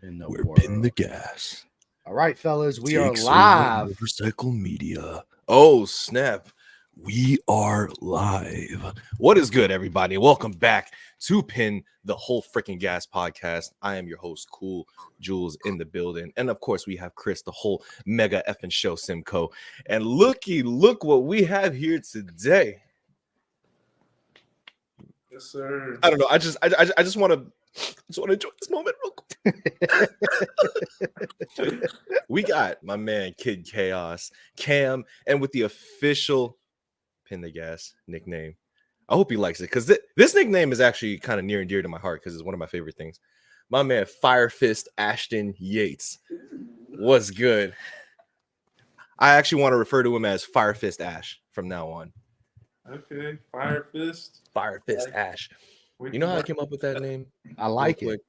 in the We're world. Pin the Gas. All right, fellas, we are Takes over live. Motorcycle Media. Oh, snap. We are live. What is good, everybody? Welcome back to Pin the Whole Freaking Gas podcast. I am your host, Cool Jules, in the building. And of course, we have Chris, the whole mega effing show, Simcoe. And look what we have here today. Yes, sir. I don't know. I just want to enjoy this moment real quick. We got my man Kid Chaos, Cam, and with the official Pin the Gas nickname. I hope he likes it because this nickname is actually kind of near and dear to my heart because it's one of my favorite things. My man Fire Fist Ashton Yates. What's good? I actually want to refer to him as Fire Fist Ash from now on. Okay, Fire Fist. Fire Fist Ash. You know how I came up with that name? I like it.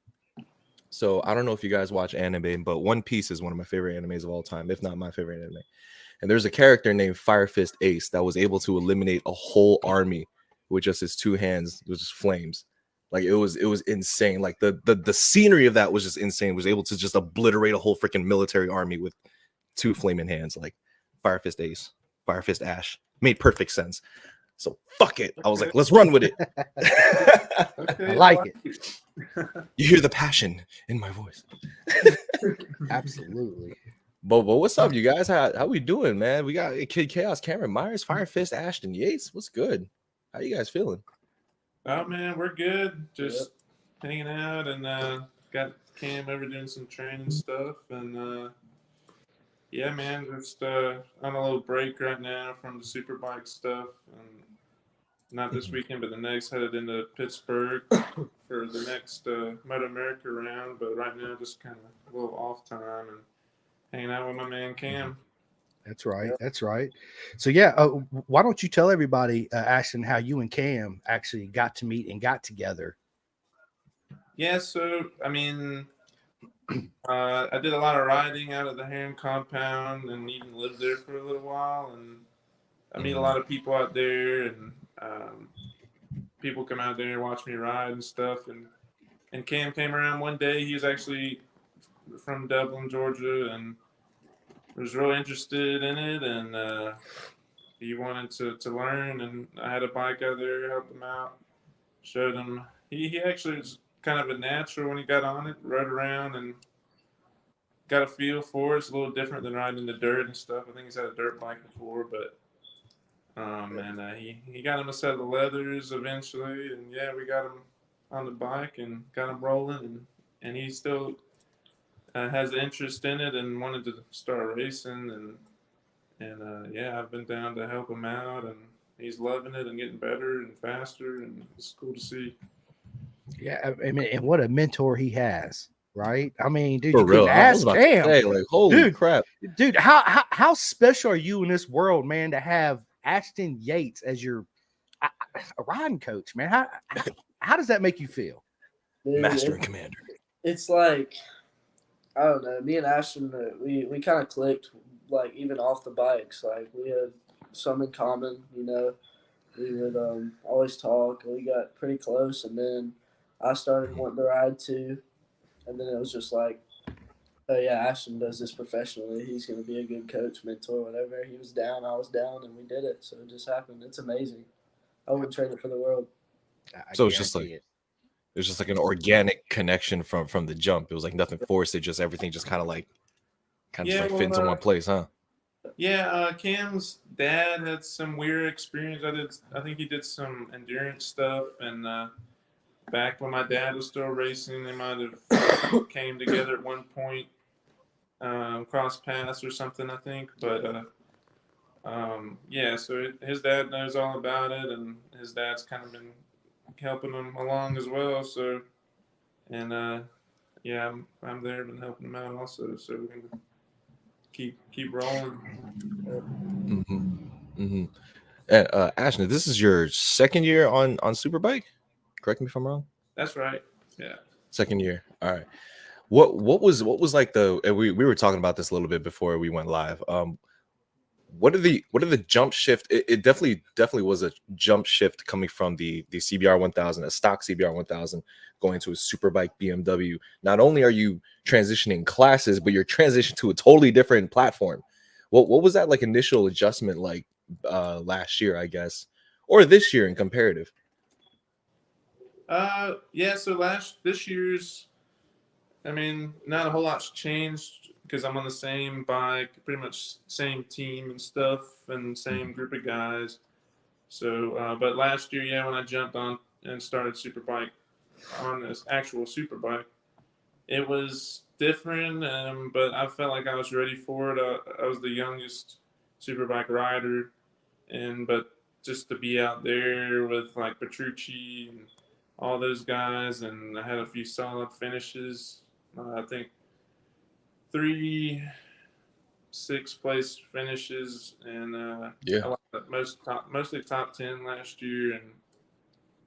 So I don't know if you guys watch anime, but One Piece is one of my favorite animes of all time, if not my favorite anime. And there's a character named Fire Fist Ace that was able to eliminate a whole army with just his two hands, with just flames. Like it was insane. Like the scenery of that was just insane. He was able to just obliterate a whole freaking military army with two flaming hands. Like Fire Fist Ace, Fire Fist Ash made perfect sense. So fuck it. I was like, let's run with it. Okay, I like it. You hear the passion in my voice. Absolutely. But what's up, you guys? How we doing, man? We got Kid Chaos, Cameron Myers, Fire Fist, Ashton Yates. What's good? How you guys feeling? Oh man, we're good. Just hanging out and got Cam over doing some training stuff and yeah, man, just on a little break right now from the Superbike stuff and not this weekend, but the next headed into Pittsburgh for the next Moto America round. But right now, just kind of a little off time and hanging out with my man Cam. That's right. That's right. So yeah, why don't you tell everybody, Ashton, how you and Cam actually got to meet and got together? Yeah, so I mean, I did a lot of riding out at the Ham compound and even lived there for a little while, and I meet a lot of people out there, and people come out there and watch me ride and stuff. And Cam came around one day. He was actually from Dublin, Georgia, and was real interested in it, and he wanted to learn. And I had a bike out there, helped him out, showed him. He actually was kind of a natural when he got on it, rode around and got a feel for it. It's a little different than riding in the dirt and stuff. I think he's had a dirt bike before, but and he got him a set of the leathers eventually, and yeah, we got him on the bike and got him rolling, and he still has interest in it and wanted to start racing, and yeah, I've been down to help him out, and he's loving it and getting better and faster, and it's cool to see. Yeah, I mean, and what a mentor he has, right? I mean, dude, For you real. couldn't I was ask about to Cam. say, like, holy Dude. crap. Dude, how special are you in this world, man, to have Ashton Yates as your a riding coach, man? How does that make you feel? Dude, Master and Commander. It's like, I don't know. Me and Ashton, we kind of clicked, like even off the bikes. Like we had some in common, you know. We would always talk, and we got pretty close. And then I started wanting to ride too, and then it was just like, oh yeah, Ashton does this professionally. He's going to be a good coach, mentor, whatever. He was down, I was down, and we did it. So it just happened. It's amazing. I wouldn't trade it for the world. So it's just like it was just like an organic connection from the jump. It was like nothing forced. It just everything just kind of fit into one place, huh? Yeah, Cam's dad had some weird experience. I think he did some endurance stuff, and back when my dad was still racing, they might have came together at one point, cross paths or something, I think. But yeah, so his dad knows all about it, and his dad's kind of been helping him along as well. So, and yeah, I'm there, been helping him out also. So we're gonna keep rolling. Ashton, this is your second year on Superbike. Correct me if I'm wrong. That's right. Yeah. Second year. All right. What was like we were talking about this a little bit before we went live. what are the jump shift? It definitely was a jump shift coming from the CBR 1000, a stock CBR 1000, going to a superbike BMW. Not only are you transitioning classes, but you're transitioning to a totally different platform. What was that like initial adjustment like last year, I guess, or this year in comparative? Yeah. So this year's, I mean, not a whole lot's changed because I'm on the same bike, pretty much same team and stuff, and same group of guys. So, but last year, yeah, when I jumped on and started Superbike on this actual Superbike, it was different, but I felt like I was ready for it. I was the youngest Superbike rider, but just to be out there with like Petrucci and all those guys, and I had a few solid finishes. I think 3 6th place finishes, and Yeah. mostly top 10 last year, and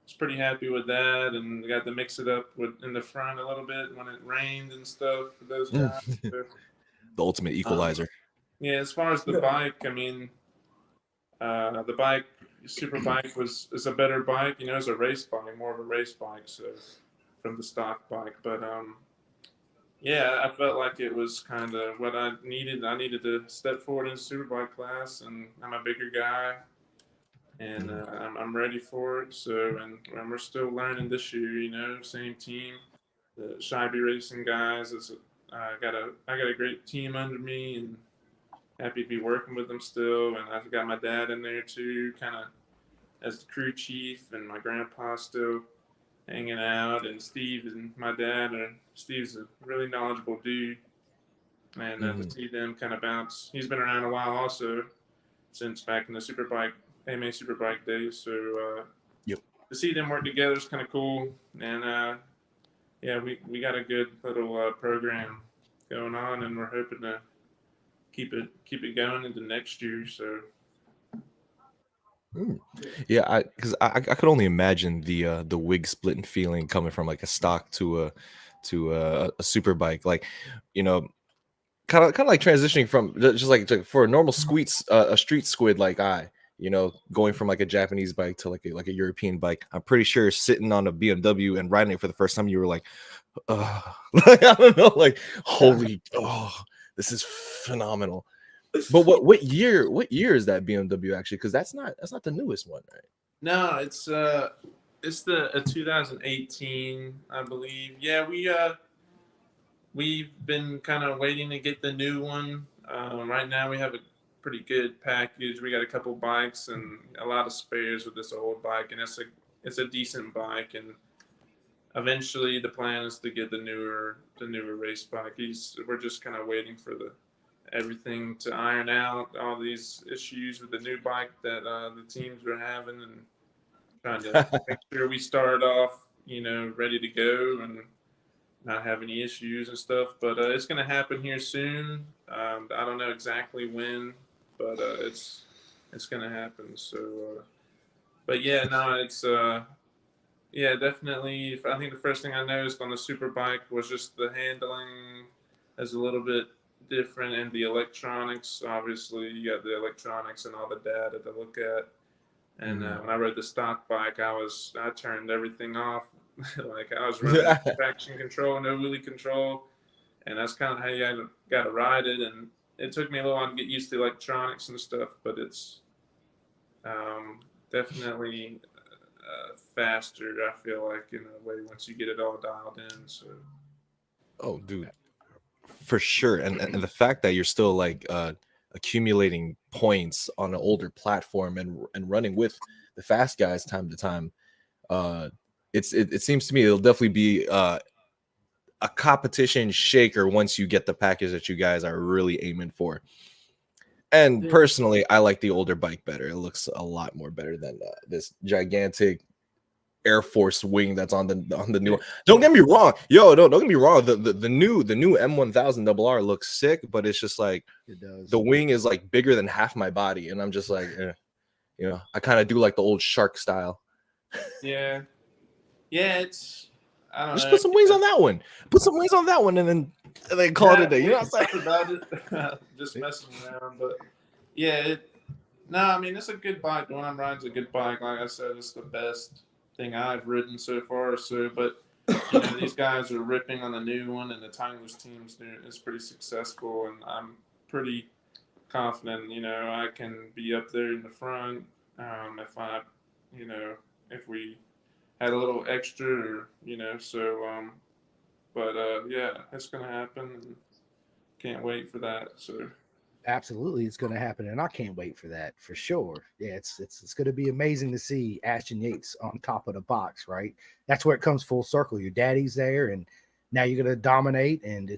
was pretty happy with that. And got to mix it up in the front a little bit when it rained and stuff for those guys. So, The ultimate equalizer. yeah, as far as the bike, I mean, the bike, super bike is a better bike. You know, it's a race bike, more of a race bike, so from the stock bike. But yeah, I felt like it was kind of what I needed. I needed to step forward in the superbike class, and I'm a bigger guy, and I'm ready for it. So, and we're still learning this year. You know, same team, the Shyby Racing guys. I got a great team under me, and happy to be working with them still. And I've got my dad in there too, kind of as the crew chief, and my grandpa still hanging out. And Steve and my dad, and Steve's a really knowledgeable dude. And to see them kind of bounce, he's been around a while also, since back in the Superbike, AMA Superbike days. So Yep. to see them work together is kind of cool. And yeah, we got a good little program going on, and we're hoping to keep it going into next year. So Yeah, because I could only imagine the wig splitting feeling coming from like a stock to a super bike, like, you know, kind of like transitioning from just like for a normal a street squid like you know, going from like a Japanese bike to like a European bike. I'm pretty sure sitting on a BMW and riding it for the first time, you were like, like, I don't know, like, holy, this is phenomenal. But what year is that BMW actually? Because that's not the newest one, right? no, it's the 2018, I believe. Yeah, we've been kind of waiting to get the new one. Right now, we have a pretty good package. We got a couple bikes and a lot of spares with this old bike, and it's a decent bike. And eventually, the plan is to get the newer race bike. We're just kind of waiting for everything to iron out all these issues with the new bike that the teams are having, and trying to make sure we start off, you know, ready to go and not have any issues and stuff. But it's going to happen here soon. I don't know exactly when, but it's going to happen. So, but yeah, no, it's yeah, definitely. I think the first thing I noticed on the super bike was just the handling is a little bit different, and the electronics. Obviously, you got the electronics and all the data to look at. And when I rode the stock bike, I turned everything off. Like I was running traction control, no wheelie control, and that's kind of how you got to ride it. And it took me a little while to get used to electronics and stuff, but it's definitely faster. I feel like in a way once you get it all dialed in. So. Oh, dude, for sure. And the fact that you're still like accumulating points on an older platform and running with the fast guys time to time, it seems to me it'll definitely be a competition shaker once you get the package that you guys are really aiming for. And personally, I like the older bike better. It looks a lot more better than this gigantic Air Force wing that's on the new one. Don't get me wrong, don't get me wrong. The new M1000RR looks sick, but it's just like It does. the wing is like bigger than half my body, and I'm just like, you know, I kind of do like the old shark style. Yeah, it's I don't Just know. put some wings on that one. Put some wings on that one, and then call it a day. You know what I'm saying? About it, just messing around, but Yeah, no, I mean it's a good bike. The one I'm riding is a good bike. Like I said, it's the best thing I've ridden so far. So, but you know, these guys are ripping on the new one, and the Tyler's team's doing is pretty successful, and I'm pretty confident. You know, I can be up there in the front if I, you know, if we had a little extra, or, you know. So, but yeah, it's gonna happen, and can't wait for that. So. Absolutely, it's going to happen, and I can't wait for that for sure. Yeah, it's going to be amazing to see Ashton Yates on top of the box, right? That's where it comes full circle. Your daddy's there, and now you're going to dominate, and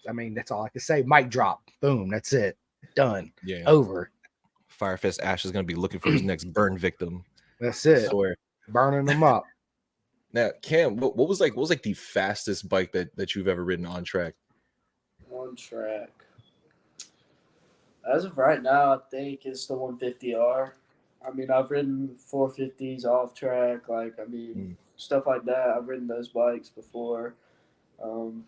I mean, that's all I can say. Mic drop, boom, that's it, done, Yeah. over. Firefist Ash is gonna be looking for his next burn victim. That's I it, swear. burning them up. Now, Cam, what was like the fastest bike that you've ever ridden on track? On track. As of right now, I think it's the 150R. I mean, I've ridden 450s off track, like stuff like that. I've ridden those bikes before. I mean,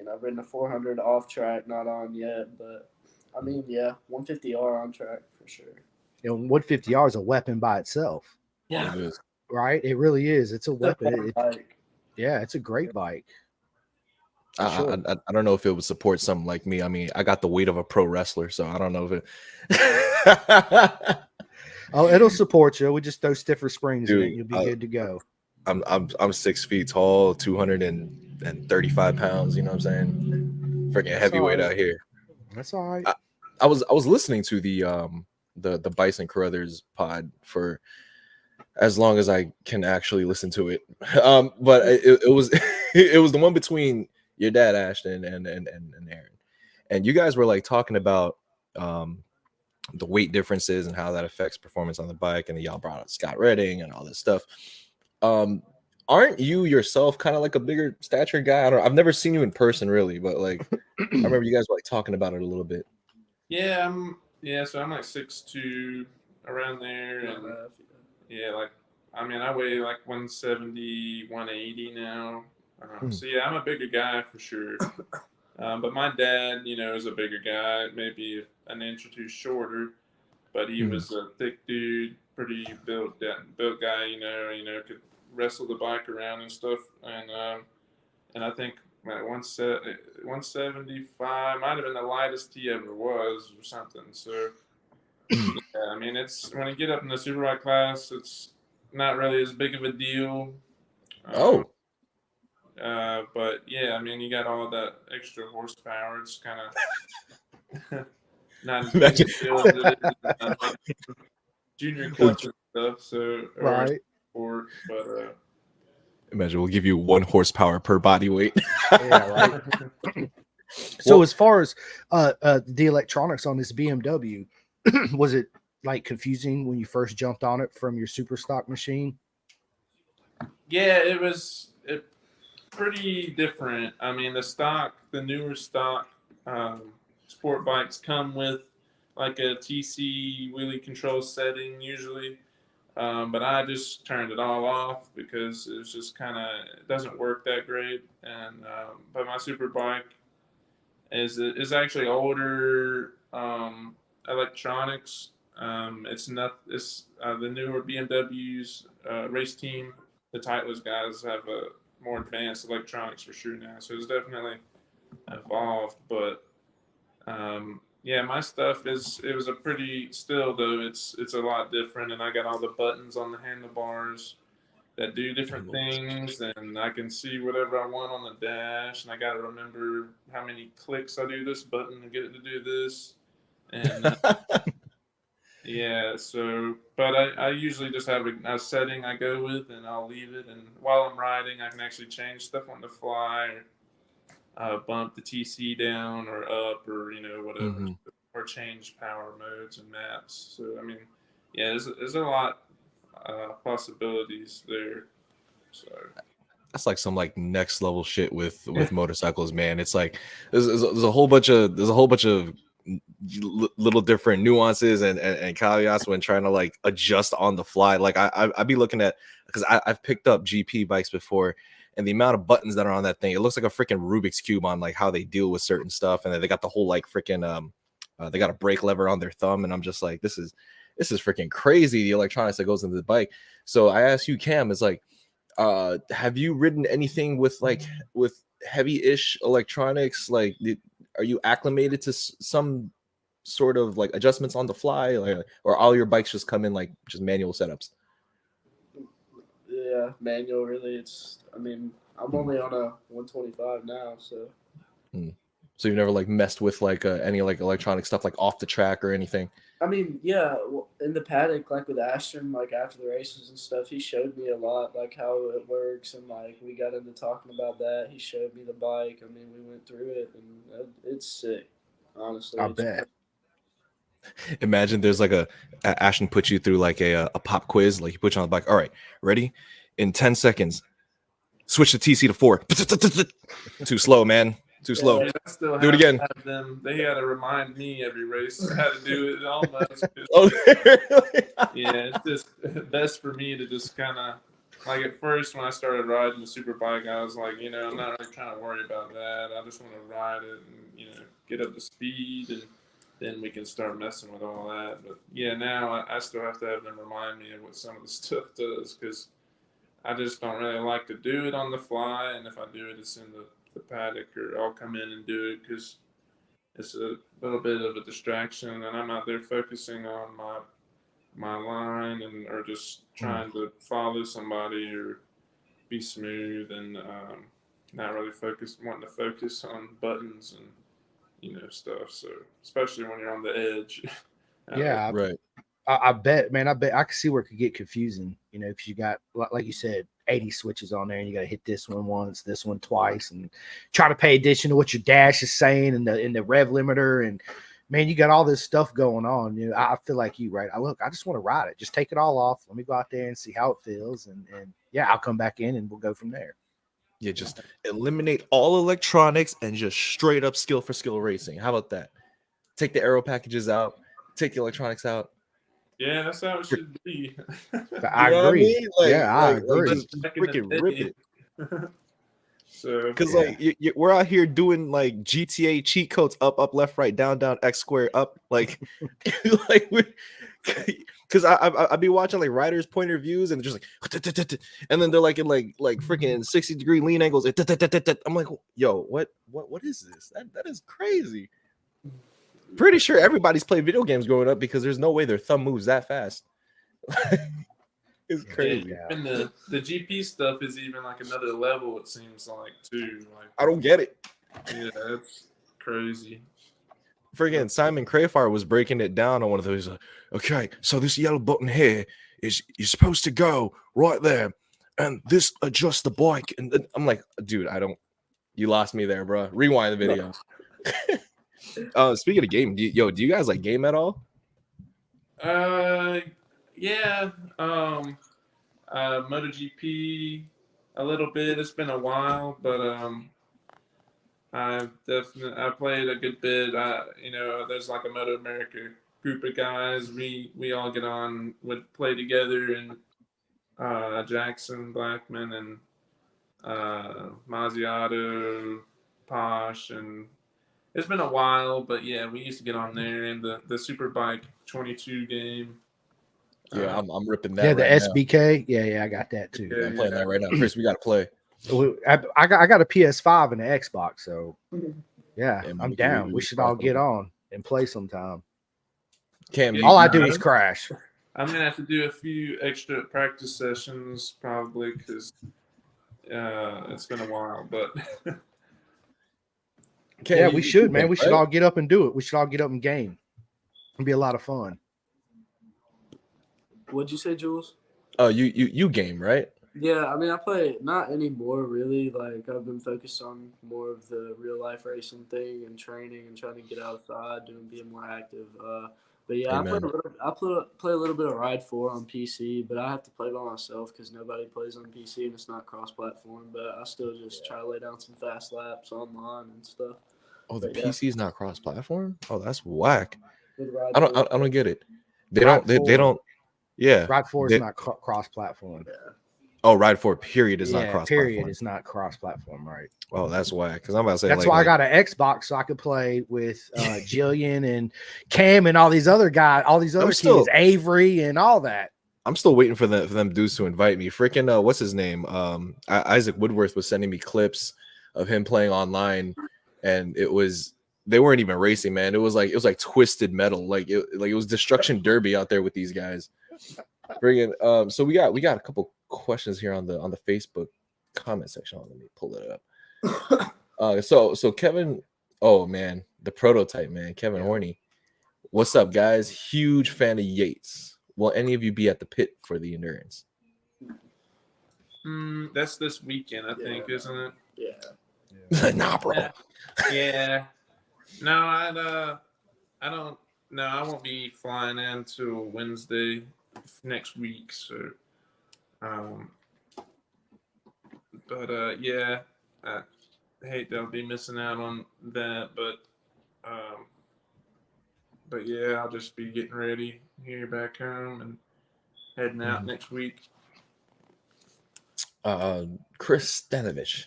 I've ridden a 400 off track, not on yet, but I mean, yeah, 150R on track for sure. You know, 150R is a weapon by itself, It is. right? It really is. It's a weapon. Bike. Yeah, it's a great bike. For I, sure. I don't know if it would support something like me. I mean, I got the weight of a pro wrestler, so I don't know if it. Oh, it'll support you. We just throw stiffer springs in it. Dude, You'll be good to go. I'm 6 feet tall, 235 pounds. You know what I'm saying? Freaking That's heavyweight all right. out here. That's all right. I was listening to the Bison Carruthers pod for as long as I can actually listen to it. But it was it was the one between your dad Ashton and Aaron, and you guys were like talking about the weight differences and how that affects performance on the bike, and y'all brought up Scott Redding and all this stuff. Aren't you yourself kind of like a bigger stature guy? I've never seen you in person really, but like I remember you guys were like talking about it a little bit. Yeah, so I'm like 6'2", around there, and yeah, like I mean I weigh like 170, 180 now. So yeah, I'm a bigger guy for sure. But my dad, you know, is a bigger guy, maybe an inch or two shorter, but he was a thick dude, pretty built guy. You know, could wrestle the bike around and stuff, and I think at 175 might have been the lightest he ever was or something. So yeah, I mean, it's when you get up in the superbike class, it's not really as big of a deal. But yeah, I mean, you got all that extra horsepower. It's kind of not as big a deal as it is in, junior clutch and stuff. So Right. Sport, but imagine we'll give you 1 horsepower per body weight. Yeah, right. So as far as the electronics on this BMW, was it like confusing when you first jumped on it from your super stock machine? yeah, it was pretty different. I mean, the newer stock sport bikes come with like a TC wheelie control setting usually. But I just turned it all off because it was just it doesn't work that great. And but my super bike is actually older electronics. It's the newer BMW's race team. The Titleist guys have a more advanced electronics for sure now, so it's definitely evolved. But yeah, my stuff it was a pretty still though it's a lot different, and I got all the buttons on the handlebars that do different things, and I can see whatever I want on the dash, and I got to remember how many clicks I do this button to get it to do this, and yeah. So, but I usually just have a setting I go with, and I'll leave it, and while I'm riding, I can actually change stuff on the fly. Or, bump the TC down or up, or whatever, or change power modes and maps. So I mean, yeah, there's a lot possibilities there. So that's like some like next level shit with motorcycles, man. It's like there's a whole bunch of little different nuances and caveats when trying to like adjust on the fly. Like I'd be looking at, because I've picked up GP bikes before, and the amount of buttons that are on that thing, it looks like a freaking Rubik's cube on like how they deal with certain stuff, and then they got the whole like freaking They got a brake lever on their thumb, and I'm just like, this is freaking crazy. The electronics that goes into the bike. So I asked you, Cam, it's like, have you ridden anything with heavy-ish electronics? Like, are you acclimated to some sort of like adjustments on the fly, or all your bikes just come in like just manual setups? Yeah, manual. Really, I'm only on a 125 now, so. So you've never like messed with like any like electronic stuff like off the track or anything? I mean, yeah, in the paddock, like with Ashton, like after the races and stuff, he showed me a lot, like how it works, and like we got into talking about that. He showed me the bike. I mean, we went through it, and it's sick. Honestly, I bet. Imagine there's like Ashton put you through like a pop quiz, like he put you on the bike. All right, ready? In 10 seconds, switch the TC to 4. Too slow, man. Too slow. Yeah, I still do it again. They had to remind me every race how to do it almost. Oh, yeah, it's just best for me to just kind of like at first when I started riding the super bike, I was like, I'm not really trying to worry about that. I just want to ride it and get up to speed, and then we can start messing with all that. But yeah, now I still have to have them remind me of what some of the stuff does, because I just don't really like to do it on the fly, and if I do it, it's in the paddock, or I'll come in and do it because it's a little bit of a distraction, and I'm out there focusing on my line or just trying to follow somebody or be smooth, and not really wanting to focus on buttons and stuff. So especially when you're on the edge. Yeah, right. I bet, man. I bet I can see where it could get confusing, because you got, like you said, 80 switches on there, and you got to hit this one once, this one twice, and try to pay attention to what your dash is saying and the rev limiter, and man, you got all this stuff going on. I feel like you, right? I just want to ride it. Just take it all off. Let me go out there and see how it feels, and yeah, I'll come back in and we'll go from there. Yeah, just eliminate all electronics and just straight up skill for skill racing. How about that? Take the aero packages out, take the electronics out. Yeah, that's how it should be. I agree. I agree. Just freaking rip it. So, because we're out here doing like GTA cheat codes, up, left, right, down, X square, up, like, because I be watching like riders' point of views, and they're just like, and then they're like in like freaking 60-degree lean angles. I'm like, yo, what is this? That is crazy. Pretty sure everybody's played video games growing up, because there's no way their thumb moves that fast. It's crazy. Yeah. And the GP stuff is even like another level, it seems like, too. Like, I don't get it. Yeah, that's crazy. Freaking Simon Crayfire was breaking it down on one of those. Okay, so this yellow button here is you're supposed to go right there, and this adjusts the bike. And I'm like, dude, you lost me there, bro. Rewind the video. Speaking of game, do you guys like game at all? Yeah. MotoGP a little bit. It's been a while, but I played a good bit. There's like a Moto America group of guys. We all get on, would play together, and Jackson Blackman and Mazziato, Posh, and it's been a while, but yeah, we used to get on there in the Superbike 22 game. Yeah, I'm ripping that. Yeah, the right SBK. Now. Yeah, I got that too. Yeah, I'm playing that right now. Chris, we got to play. I got a PS5 and an Xbox, so yeah, Yeah, I'm down. We should all get on and play sometime. Cam, all I do is crash. I'm gonna have to do a few extra practice sessions probably, because it's been a while, but. Yeah, we should, man. We should all get up and do it. We should all get up and game. It'd be a lot of fun. What'd you say, Jules? Oh, you game, right? Yeah, I mean, I play not anymore, really. Like, I've been focused on more of the real life racing thing and training and trying to get outside, being more active. But yeah, I play a little bit of Ride 4 on PC, but I have to play by myself because nobody plays on PC and it's not cross-platform. But I still just try to lay down some fast laps online and stuff. Oh, the PC is not cross-platform? Oh, that's whack. I don't get it. They don't. Yeah, Ride 4 is not cross-platform. Yeah. Oh, Ride 4 period is not cross period. platform. It's not cross platform, right? Oh, that's why. Because I'm about to say That's why I got an Xbox so I could play with Jillian and Cam and all these other guys, all these other kids, Avery and all that. I'm still waiting for them dudes to invite me. Freaking what's his name? Isaac Woodworth was sending me clips of him playing online, and they weren't even racing, man. It was like twisted metal, like it was Destruction Derby out there with these guys. Friggin' so we got a couple questions here on the Facebook comment section. Let me pull it up. So Kevin, oh man, the prototype man, Kevin Horney. What's up, guys? Huge fan of Yates. Will any of you be at the pit for the endurance? That's this weekend, I think, isn't it? Yeah. Nah, bro. Yeah. No, I don't. No, I won't be flying in until Wednesday next week. So, yeah, I hate that I'll be missing out on that, but yeah, I'll just be getting ready here back home and heading out next week. Chris Stanovich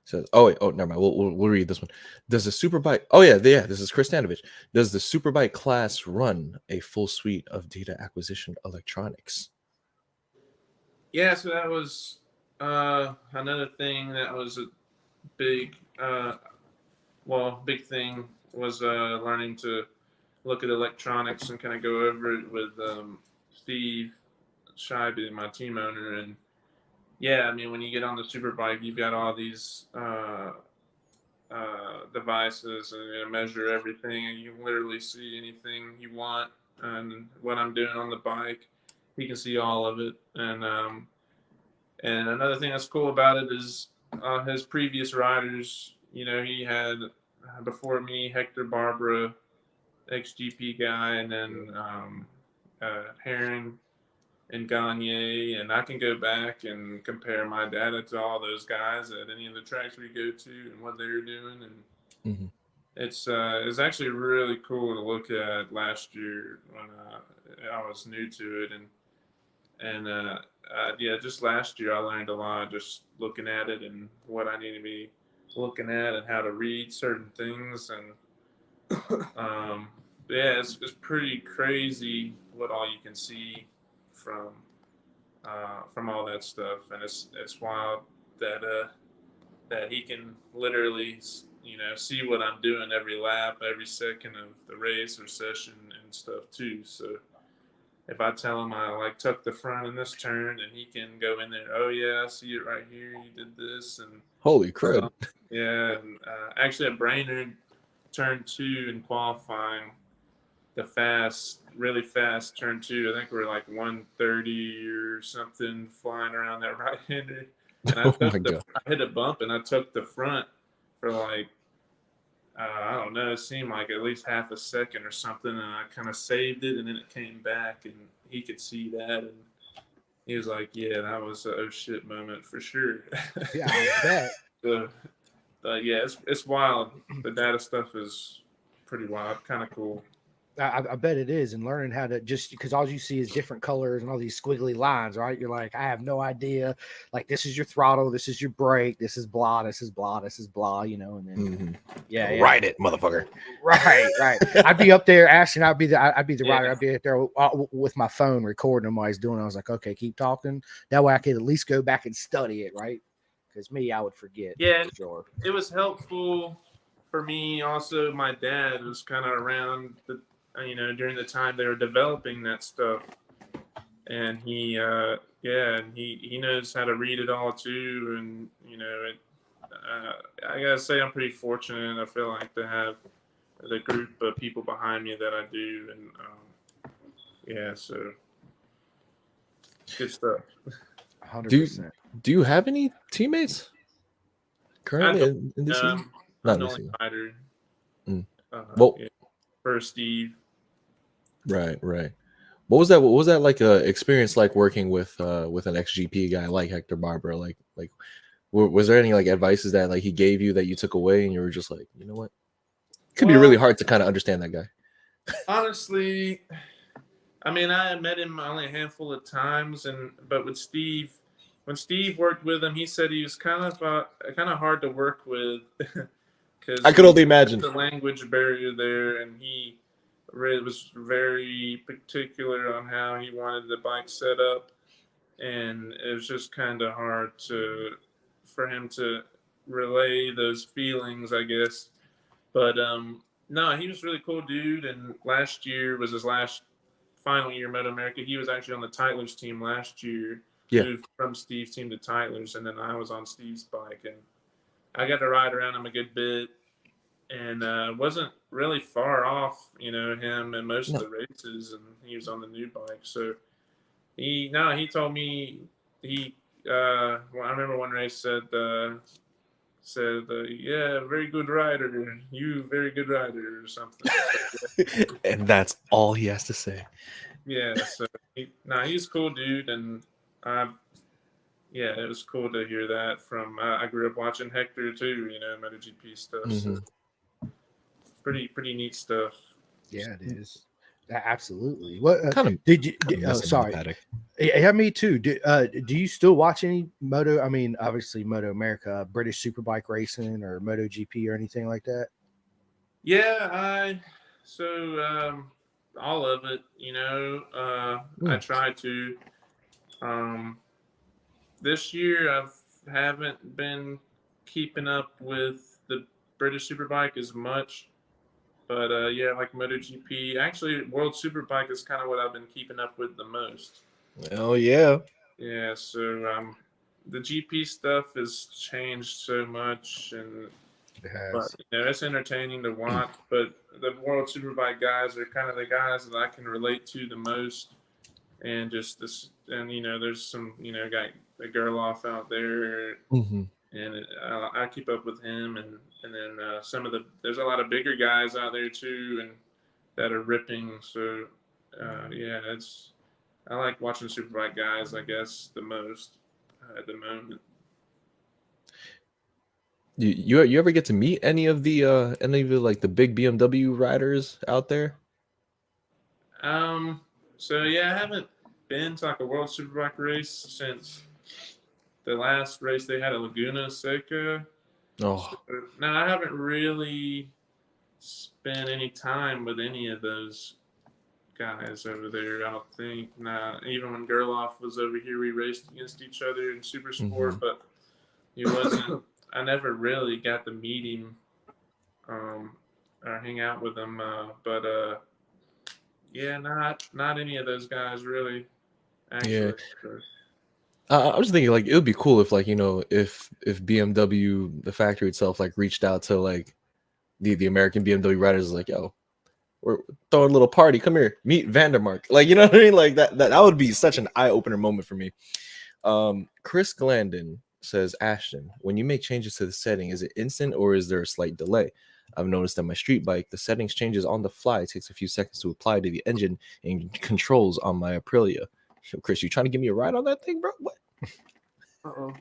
says, never mind. We'll read this one. Does the Superbike? Oh yeah, this is Chris Stanovich. Does the Superbike class run a full suite of data acquisition electronics? Yeah, so that was another thing that was a big thing was learning to look at electronics and kind of go over it with Steve Scheibe, my team owner. And yeah, I mean, when you get on the Superbike, you've got all these devices and you measure everything, and you can literally see anything you want. And what I'm doing on the bike, he can see all of it. And another thing that's cool about it is his previous riders. You know, he had before me Hector Barbara, XGP guy, and then Heron and Gagne, and I can go back and compare my data to all those guys at any of the tracks we go to and what they're doing, and it's actually really cool to look at. Last year when I was new to it, and just last year I learned a lot just looking at it and what I need to be looking at and how to read certain things, and it's pretty crazy what all you can see from all that stuff, and it's wild that he can literally see what I'm doing every lap, every second of the race or session and stuff too. So if I tell him I tuck the front in this turn, and he can go in there, oh yeah, I see it right here, you did this, and holy crap. Yeah, and actually at Brainerd turn 2 in qualifying, the really fast turn 2, I think we're like 130 or something flying around that right-hander. And I hit a bump and I took the front for like, I don't know, it seemed like at least half a second or something. And I kind of saved it, and then it came back, and he could see that. And he was like, yeah, that was a oh shit moment for sure. Yeah, I bet. Yeah, it's wild. The data stuff is pretty wild, kind of cool. I bet it is, and learning how to, just because all you see is different colors and all these squiggly lines, right? You're like, I have no idea. Like, this is your throttle, this is your brake, this is blah, this is blah, this is blah, and then ride it, motherfucker. Right. I'd be up there, Ashton. I'd be the rider. I'd be up there with my phone recording him while he's doing it. I was like, okay, keep talking. That way I could at least go back and study it, right? Because I would forget. Yeah, for sure. It was helpful for me. Also, my dad was kind of around during the time they were developing that stuff, and he knows how to read it all too. And I gotta say, I'm pretty fortunate. I feel like to have the group of people behind me that I do, and so good stuff. 100%. Do you have any teammates currently in this season? Not this season. Rider. For Steve. Right. What was that like experience like working with an XGP guy like Hector Barbara? Like was there any like advices that like he gave you that you took away and you were just like, you know what? It could be really hard to kind of understand that guy. Honestly, I mean, I met him only a handful of times, but with Steve, when Steve worked with him, he said he was kind of hard to work with because I could only imagine. the language barrier there, and he really was very particular on how he wanted the bike set up, and it was just kind of hard for him to relay those feelings, I guess. But no, he was a really cool dude, and last year was his last final year Moto America. He was actually on the Tyler's team last year, Yeah. moved from Steve's team to Tyler's, and then I was on Steve's bike, and I got to ride around him a good bit, and wasn't really far off, him in most of the races, and he was on the new bike. So he told me well, I remember one race said, yeah, very good rider, you very good rider or something. And that's all he has to say. Yeah, so he's a cool dude, and yeah, it was cool to hear that from. I grew up watching Hector too, MotoGP stuff. So pretty neat stuff. Yeah, it is. Absolutely. What Kind of did you? messing with the Sorry. paddock. Yeah, me too. Do you still watch any moto? I mean, obviously Moto America, British Superbike racing, or MotoGP or anything like that? Yeah, all of it. I try to. This year I haven't been keeping up with the British Superbike as much, but yeah, like MotoGP. Actually, World Superbike is kind of what I've been keeping up with the most. Oh yeah. Yeah, so the GP stuff has changed so much, but it's entertaining to watch. But the World Superbike guys are kind of the guys that I can relate to the most, and just this, and there's some guy, a Gerloff out there, and I keep up with him, and then there's a lot of bigger guys out there too, and that are ripping. So yeah, I like watching Superbike guys, I guess, the most at the moment. You ever get to meet any of the like the big BMW riders out there? So yeah, I haven't been to like a World Superbike race since the last race they had at Laguna Seca. Oh, So, no, I haven't really spent any time with any of those guys over there. I don't think. Nah, even when Gerloff was over here, we raced against each other in Super Sport, but he wasn't. I never really got to meet him or hang out with him. But yeah, not any of those guys really. Actually, yeah. I was thinking like it would be cool if like if BMW the factory itself like reached out to like the American BMW riders like, yo, we're throwing a little party, come here, meet Vandermark, like you know what I mean, like that would be such an eye-opener moment for me. Chris Glandon says, Ashton, when you make changes to the setting, is it instant or is there a slight delay? I've noticed that my street bike, the settings changes on the fly. It takes a few seconds to apply to the engine and controls on my Aprilia. Chris, you trying to give me a ride on that thing, bro? What? Uh-oh.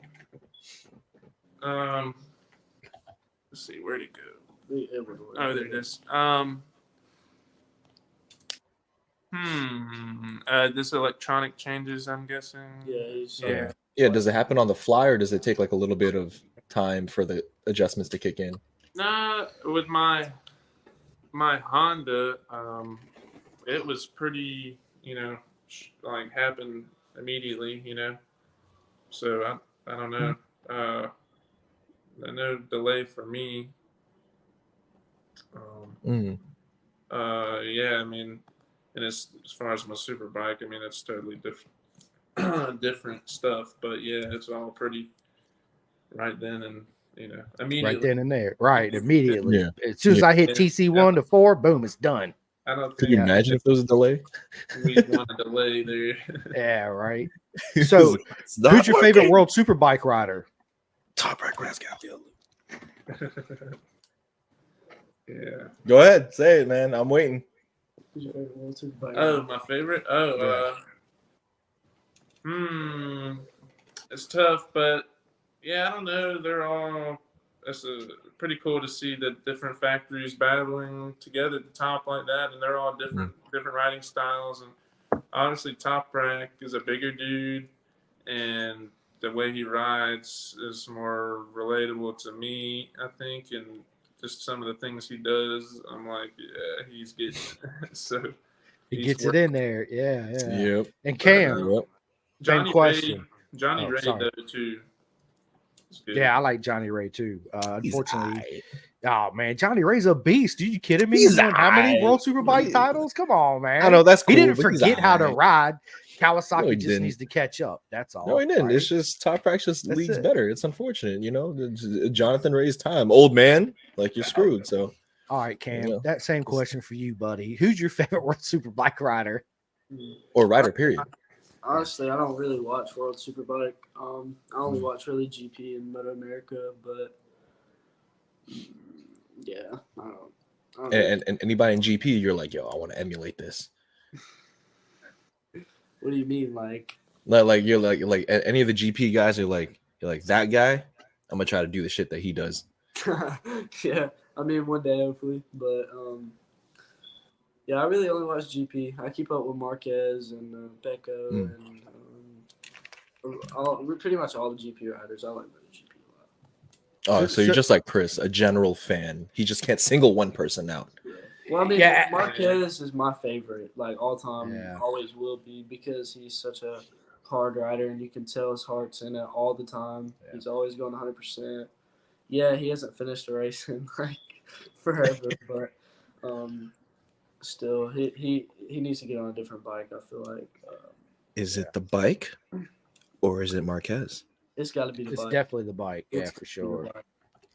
Let's see, where'd it go? Oh, there it is. This electronic changes, I'm guessing. Yeah. Does it happen on the fly or does it take like a little bit of time for the adjustments to kick in? Nah, with my Honda, it was pretty, like happened immediately, So I don't know. No delay for me. Yeah, I mean, and as far as my super bike, I mean, it's totally different, different stuff. But yeah, it's all pretty right then and immediately. Right then and there, right immediately. Yeah. As soon as I hit TC1 to 4, boom, it's done. I don't Could think you imagine if there was a delay? we want a delay there. Yeah, right. So, not who's your working. favorite World Superbike rider? Top right grass Garfield. Yeah. Go ahead, say it, man. I'm waiting. Oh, my favorite. It's tough, but yeah, I don't know. They're all. It's pretty cool to see the different factories battling together at the top like that, and they're all different riding styles. And obviously, Top Rack is a bigger dude, and the way he rides is more relatable to me, I think, and just some of the things he does, I'm like, yeah, he's getting it. So He he's gets it in there. Yeah, yeah. Yep. And Cam, Yep. same Johnny question. Johnny Oh, Ray sorry. though too. It's good. Yeah, I like Johnny Ray too. He's Unfortunately, aight. oh man, Johnny Ray's a beast. Are you kidding me? He's He's won how many aight. World Superbike titles? Come on, man. I know that's cool. He didn't but he's forget how to aight. ride. No, Kawasaki he just didn't. needs to catch up. That's all. No, he didn't. right? It's just top practice That's leagues it. better. It's unfortunate, you know. Jonathan Ray's time, old man, like you're screwed. So, All right, Cam. Yeah. That same question for you, buddy. Who's your favorite World Superbike rider? or rider, period. Honestly, I don't really watch World Superbike. I only watch really GP and Moto America, but yeah, I don't And anybody in GP, you're like, yo, I want to emulate this. What do you mean, like? Like you're like any of the GP guys are like, you're like that guy. I'm gonna try to do the shit that he does. Yeah, I mean, one day hopefully, but yeah, I really only watch GP. I keep up with Marquez and Pecco and pretty much all the GP riders. I like MotoGP a lot. Oh, so you're just like Chris, a general fan. He just can't single one person out. Yeah. Well, I mean, Yeah. Marquez is my favorite, like all time, Yeah. always will be, because he's such a hard rider, and you can tell his heart's in it all the time. Yeah. He's always going 100%. Yeah, he hasn't finished a race in like forever, but still, he needs to get on a different bike. I feel like Is it the bike, or is it Marquez? it's got to be the It's bike. definitely the bike. Yeah, It's for gotta be sure. the bike.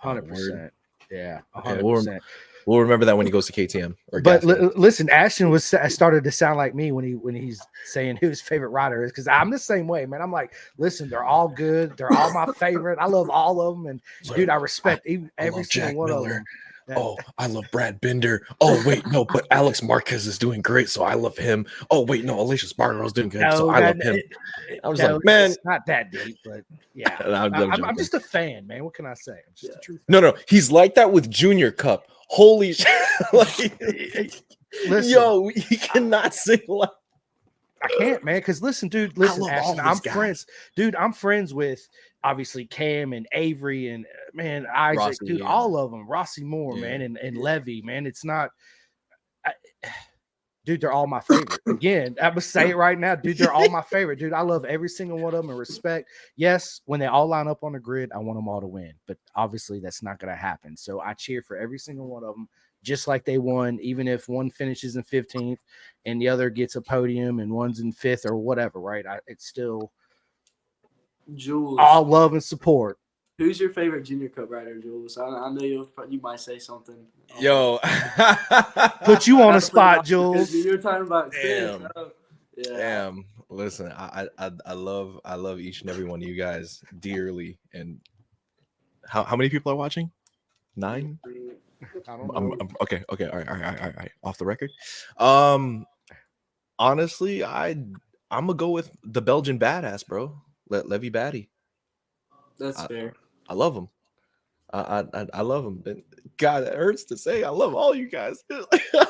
100%. Yeah, Okay, 100%. we'll remember that when he goes to KTM. Or But Gaston. listen, Ashton started to sound like me when he's saying who his favorite rider is, because I'm the same way, man. I'm like, listen, they're all good. They're all my favorite. I love all of them, and dude, I respect every love single Jack one Miller. of them. Oh, I love Brad Binder. Oh, wait, no, but Alex Marquez is doing great, so I love him. Oh, wait, no, Alicia Spargarow's doing good, so I love him. I was like, man, it's not that deep, but yeah, I'm I'm joking. just a fan, man. What can I say? I'm just a true fan. No, he's like that with Junior Cup. Holy shit! Like, Listen, yo, he cannot sing like. I can't, man. Because listen, dude, listen, love all Ashton, these I'm guys. friends, dude. I'm friends with obviously Cam and Avery and man Isaac, Rossi, dude. yeah. All of them, Rossi Moore, Yeah. man, and Levy, man. It's not, dude. They're all my favorite. Again, I'm gonna say it right now, dude. They're all my favorite, dude. I love every single one of them and respect. Yes, when they all line up on the grid, I want them all to win, but obviously that's not gonna happen. So I cheer for every single one of them. Just like they won, even if one finishes in 15th and the other gets a podium and one's in 5th or whatever, right? It's still Jules, all love and support. who's your favorite Junior Cup rider, Jules? I know you might say something. Yo, Put you on a Gotta spot, put it out because Jules. you were talking about Chris. Damn. Yeah. Damn. Listen, I love each and every one of you guys dearly. And how many people are watching? 9? I don't know. I'm okay. All right. Off the record. Honestly, I'm gonna go with the Belgian badass, bro. Levy Batty. That's fair. I love him. I love him. And God, it hurts to say I love all you guys.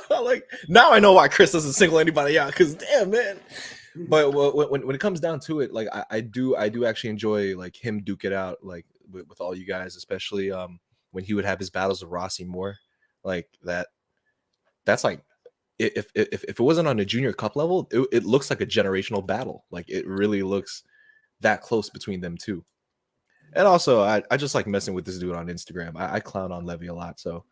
Like now I know why Chris doesn't single anybody out, because damn, man. But when it comes down to it, like I do actually enjoy like him duke it out like with all you guys, especially when he would have his battles with Rossi Moore, like that's like if it wasn't on a Junior Cup level, it looks like a generational battle. Like it really looks that close between them two. And also, I just like messing with this dude on Instagram. I clown on Levy a lot, so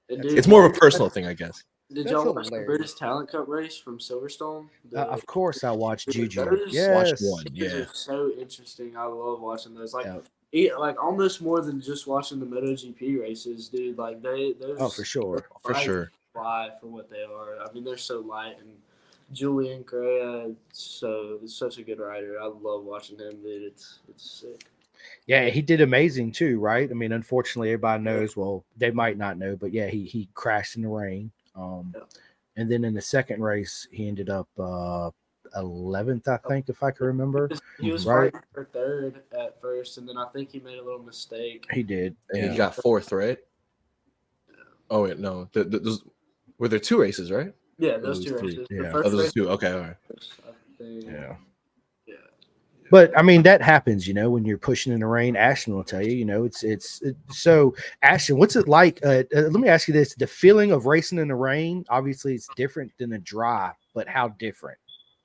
it's more of a personal thing, I guess. Did That's y'all watch the hilarious. British Talent Cup race from Silverstone? Of course, I watched Juju. Those- Yes. Watched one. These Yeah. are so interesting. I love watching those. Like, Yeah. like almost more than just watching the MotoGP races, dude. Like those. Oh, for sure. For bikes sure. Fly for what they are. I mean, they're so light, and Julian Correa, is such a good rider. I love watching him, dude. It's sick. Yeah, he did amazing too, right? I mean, unfortunately, everybody knows. Well, they might not know, but yeah, he crashed in the rain. And then in the second race, he ended up 11th, I think, if I can remember. He was Right. fighting for third at first, and then I think he made a little mistake. He did. And Yeah. he got 4th, right? Oh wait, no. Those were there 2 races, right? Yeah, Those those two three. races. Yeah. The Oh, first those race, 2. Okay, all right. I think, Yeah. yeah. But I mean, that happens, when you're pushing in the rain. Ashton will tell you, so Ashton, what's it like? Let me ask you this: the feeling of racing in the rain, obviously, it's different than the dry, but how different?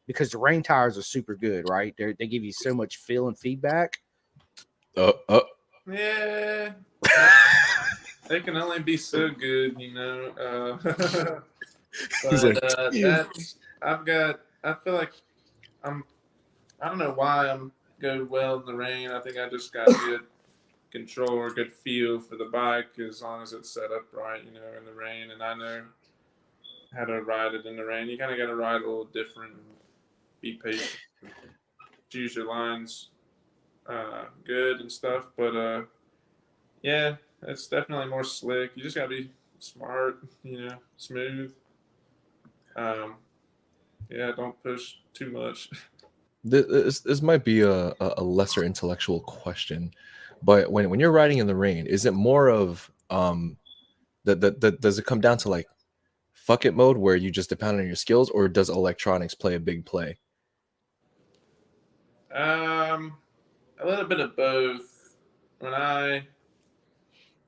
Because the rain tires are super good, right? They give you so much feel and feedback. Yeah, they can only be so good, He's like, But that's I feel like I don't know why I'm go well in the rain. I think I just got good control or good feel for the bike as long as it's set up right, in the rain, and I know how to ride it in the rain. You kind of got to ride a little different and be patient, choose your lines good and stuff. But yeah, it's definitely more slick. You just got to be smart, smooth. Um, yeah, don't push too much. this might be a lesser intellectual question, but when you're riding in the rain, is it more of does it come down to like fuck it mode where you just depend on your skills, or does electronics play a big play? A little bit of both. When I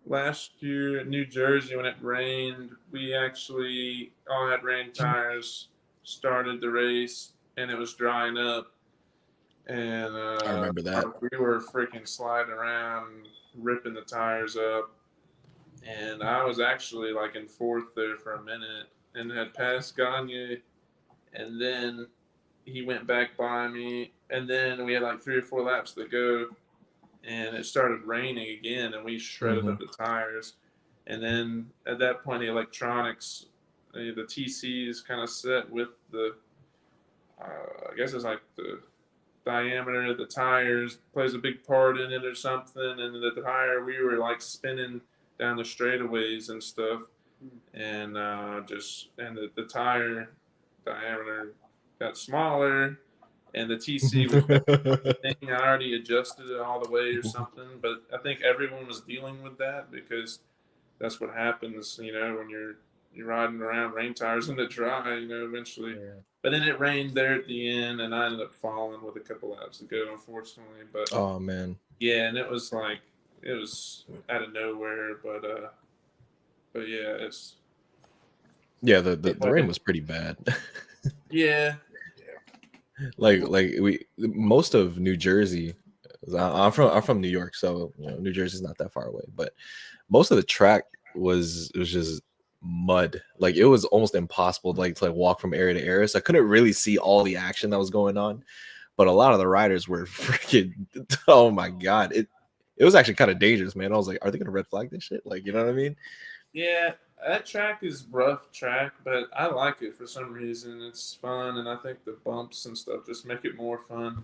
last year in New Jersey, when it rained, we actually all had rain tires. Started the race, and it was drying up, and I remember that. we were freaking sliding around, ripping the tires up, and I was actually like in fourth there for a minute, and had passed Gagne, and then he went back by me, and then we had like 3 or 4 laps to go, and it started raining again, and we shredded up the tires. And then at that point, the electronics, the TC is kind of set with the, I guess it's like the diameter of the tires plays a big part in it or something. And the tire, we were like spinning down the straightaways and stuff, and the tire diameter got smaller, and the TC was thing. I already adjusted it all the way or something, but I think everyone was dealing with that because that's what happens, when you're riding around rain tires in the dry, eventually. Yeah. But then it rained there at the end, and I ended up falling with a couple laps to go, unfortunately. But Oh man, yeah, and it was out of nowhere, but yeah, it's the rain was pretty bad. yeah. like we most of New Jersey. I'm from New York, so New Jersey's not that far away. But most of the track was just mud. Like it was almost impossible to walk from area to area. So I couldn't really see all the action that was going on. But a lot of the riders were freaking. Oh my god, it was actually kind of dangerous, man. I was like, are they gonna red flag this shit? Like, you know what I mean? Yeah, that track is rough track, but I like it for some reason. It's fun, and I think the bumps and stuff just make it more fun.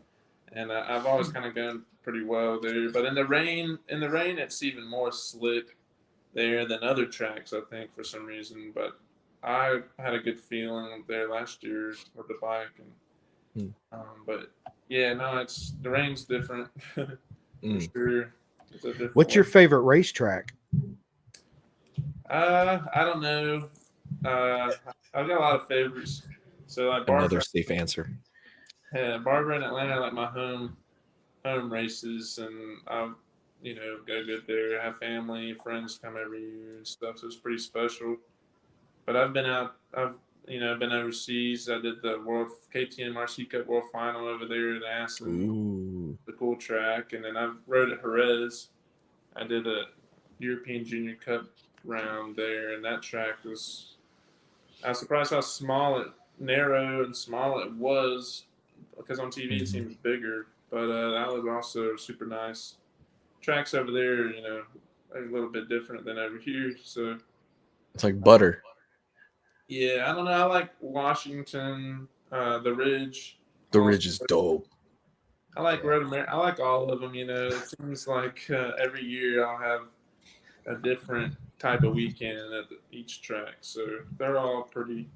And I've always kind of gone pretty well there. But in the rain, it's even more slick there than other tracks, I think, for some reason. But I had a good feeling there last year with the bike, and but yeah, no, the rain's different for sure. It's a different What's your one. favorite racetrack? I don't know. I've got a lot of favorites. So like Another safe answer. Barbara and Atlanta are like my home races, and I go good there. Have family, friends come every year and stuff. So it's pretty special. But I've been out. I've been overseas. I did the World KTM RC Cup World Final over there at Assen, the cool track, and then I've rode at Jerez. I did a European Junior Cup round there, and that track I was surprised how narrow and small it was, because on TV it seems bigger, but that was also super nice. Tracks over there, are a little bit different than over here, so It's like butter. yeah, I don't know. I like Washington, the Ridge. The Ridge is dope. I like Road America. I like all of them. It seems like every year I'll have a different type of weekend at each track, so they're all pretty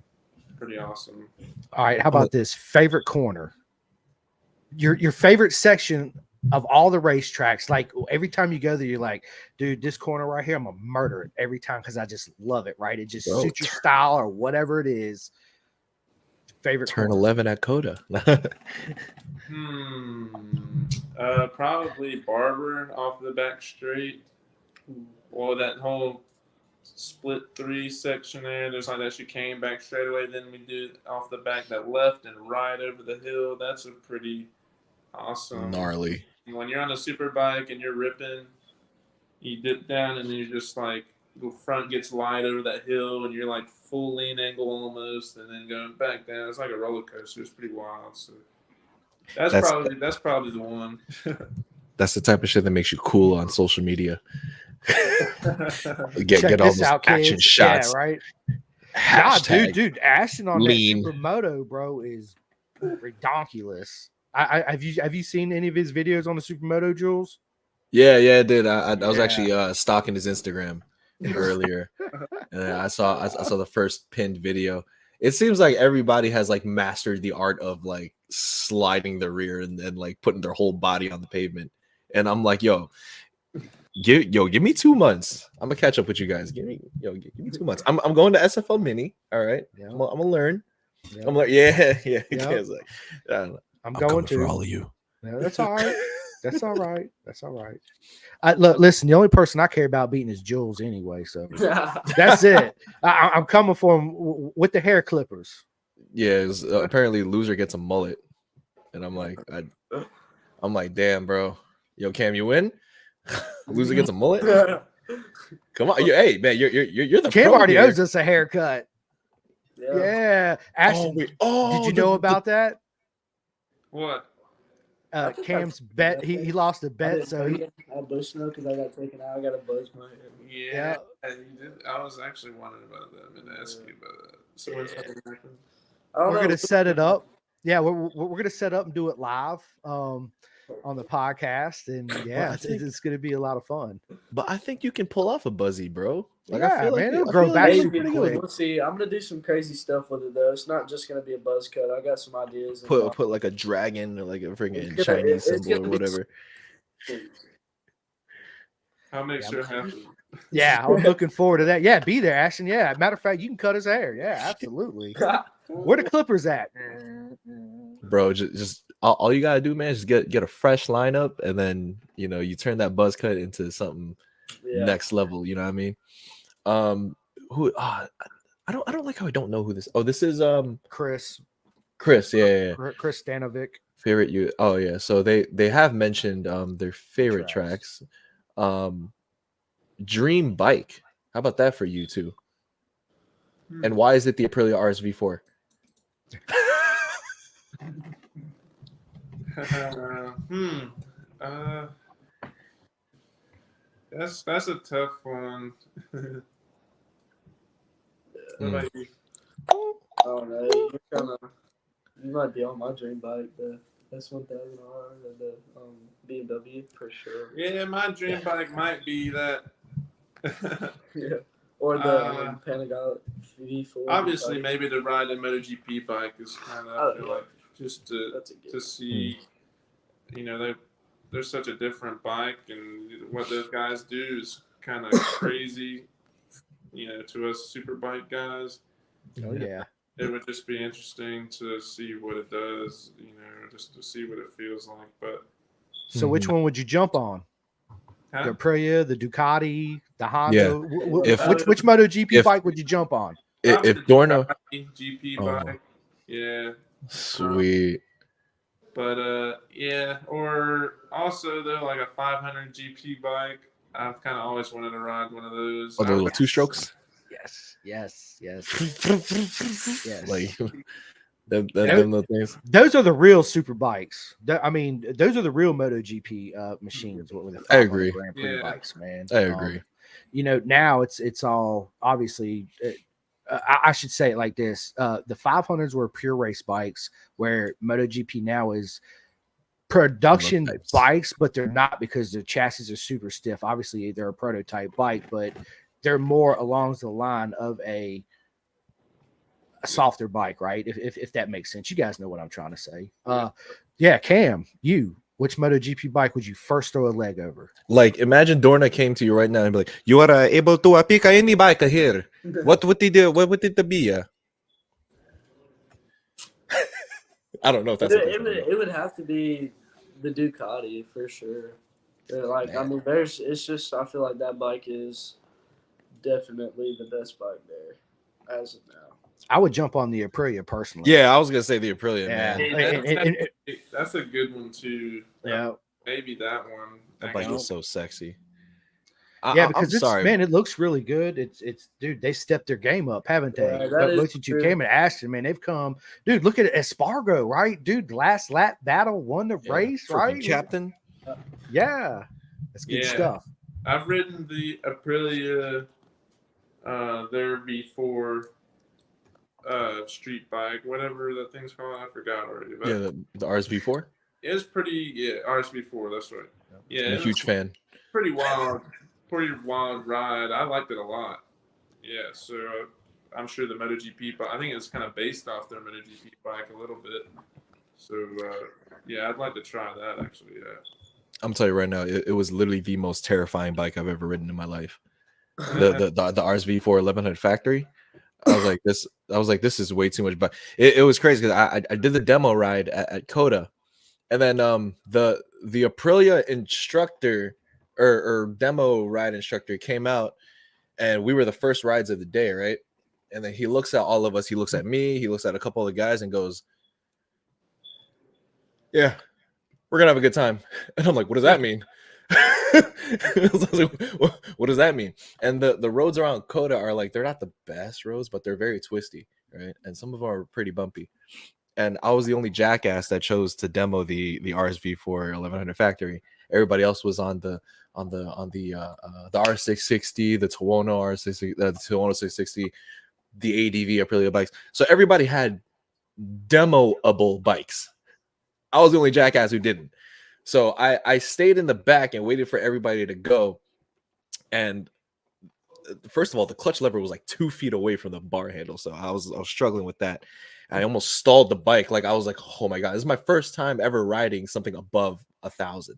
awesome. All right, how about this favorite corner? Your favorite section of all the racetracks. Like every time you go there, you're like, dude, this corner right here, I'm gonna murder it every time because I just love it. Right? It just suits your style or whatever it is. Favorite Turn corner? 11 at Coda. Probably Barber off the back straight. Well, that whole split 3 section there. There's like that chicane back straight away. Then we do off the back that left and right over the hill. That's a pretty awesome. Gnarly. When you're on a super bike and you're ripping, you dip down and then you're just like the front gets light over that hill and you're like full lean angle almost, and then going back down. It's like a roller coaster. It's pretty wild. So that's probably the one. That's the type of shit that makes you cool on social media. Check get all this those out, action kids. shots. Yeah, right. Hashtag Dude, Ashton on lean. that Supermoto, bro, is ridiculous. Have you seen any of his videos on the Supermoto, Jules? Yeah, I did. I was Yeah. actually stalking his Instagram earlier, and I saw the first pinned video. It seems like everybody has like mastered the art of like sliding the rear and then like putting their whole body on the pavement. And I'm like, give me 2 months. I'm gonna catch up with you guys. Give me 2 months. I'm going to SFL Mini. All right, Yeah. I'm gonna learn. Yeah. I'm like, yeah. Yeah. It's like, I'm going to. for all of you. No, that's all right. That's all right. That's all right. Look, listen, the only person I care about beating is Jules anyway. So that's it. I'm coming for him with the hair clippers. Yeah, apparently loser gets a mullet, and I'm like, damn, bro. Yo, Cam, you win. Loser gets a mullet. Come on, hey man, you're the Cam pro already here. owes us a haircut. Yeah. Ashton, wait. did you know about that? What? Cam's bet. He lost a bet, so he. I bush snow because I got taken out. I got to buzz my hair. Yeah, you did. I was actually wondering about that. I'm gonna ask you about that. So when's that gonna happen? We're gonna set it up. Yeah, we're gonna set up and do it live on the podcast, and yeah, it's gonna be a lot of fun. But I think you can pull off a buzzy, bro. Like, Yeah, I feel man, like it'll grow back Maybe, super quick. we'll see. I'm gonna do some crazy stuff with it though. It's not just gonna be a buzz cut. I got some ideas. Put like a dragon or like a freaking It's gonna- Chinese it's symbol or gonna be- whatever. I'll make sure it happens. Yeah, I'm looking forward to that. Yeah, be there, Ashton. Yeah, matter of fact, you can cut his hair. Yeah, absolutely. Where the clippers at? Bro, just all you gotta do, man, is get a fresh lineup, and then you turn that buzz cut into something next level. You know what I mean? I don't like how I don't know who this. Oh, this is Chris. Yeah. Chris Stanovic. Favorite you. Oh yeah. So they have mentioned their favorite tracks. Dream Bike. How about that for you too? And why is it the Aprilia RSV4? That's a tough one. What about you? I don't know. You might be on my dream bike, the S1000R and the BMW for sure. Yeah, my dream bike might be that. Yeah. Or the Panigale V4. Obviously, maybe to ride a MotoGP bike is kind of, I feel like, just to see, they're such a different bike, and what those guys do is kind of crazy, to us super bike guys. Oh yeah. It would just be interesting to see what it does, just to see what it feels like. But so, which one would you jump on? huh? The Aprilia, the Ducati, the Honda. Yeah. Which MotoGP bike would you jump on? If Dorna, GP Oh. bike, yeah. sweet. But yeah, or also though, like a 500 GP bike. I've kind of always wanted to ride one of those. Oh, the little two strokes. Yes. Like them little things. Those are the real super bikes. I mean, those are the real MotoGP machines. With the I 500 agree. Grand Prix Yeah. bikes, man. I agree. Now it's all obviously. I should say it like this: the 500s were pure race bikes, where MotoGP now is production Prototypes. bikes, but they're not because the chassis are super stiff. Obviously, they're a prototype bike, but they're more along the line of a softer bike, right? If that makes sense. You guys know what I'm trying to say. Yeah, Cam, which MotoGP bike would you first throw a leg over? Like, imagine Dorna came to you right now and be like, "You are able to pick any bike here. What would it be?" I don't know if that's what they're It would have to be the Ducati for sure. Like, I Man. mean, it's just, I feel like that bike is definitely the best bike there as of now. I would jump on the Aprilia personally. Yeah, I was gonna say the Aprilia, Yeah. man. That's a good one too. Yeah. Maybe that one. That bike actually. was so sexy. Yeah, I'm because sorry. man, it looks really good. It's dude, they stepped their game up, haven't they? Yeah, that is Look at you, true. Cam and Ashton, man, they've come. Dude, look at Espargo, right? Dude, last lap battle won the Yeah, race, freaking right? captain. Yeah, that's good Yeah. stuff. I've ridden the Aprilia there before street bike, whatever that thing's called. I forgot already. But Yeah, the RSV4. it was pretty RSV4, that's right. Yeah, I'm a it huge was fan. pretty wild ride. I liked it a lot. Yeah, so I'm sure the MotoGP bike, I think it's kind of based off their MotoGP bike a little bit. So yeah, I'd like to try that actually. Yeah. I'm telling you right now, it was literally the most terrifying bike I've ever ridden in my life. The RSV4 1100 factory. I was like, this is way too much. But it was crazy because I did the demo ride at Coda, and then the Aprilia instructor or demo ride instructor came out, and we were the first rides of the day, right? And then he looks at all of us. He looks at me. He looks at a couple of the guys and goes, "Yeah, we're gonna have a good time." And I'm like, "What does that mean?" I was like, what does that mean? And the roads around Coda are like, they're not the best roads, but they're very twisty, right? And some of them are pretty bumpy. And I was the only jackass that chose to demo the RSV4 1100 factory. Everybody else was on the R660, the Tuono R660, the Tuono 660, the ADV Aprilia bikes. So everybody had demoable bikes. I was the only jackass who didn't. So I stayed in the back and waited for everybody to go. And first of all, the clutch lever was like 2 feet away from the bar handle. So I was struggling with that. I almost stalled the bike. Like I was like, oh my God, this is my first time ever riding something above 1,000.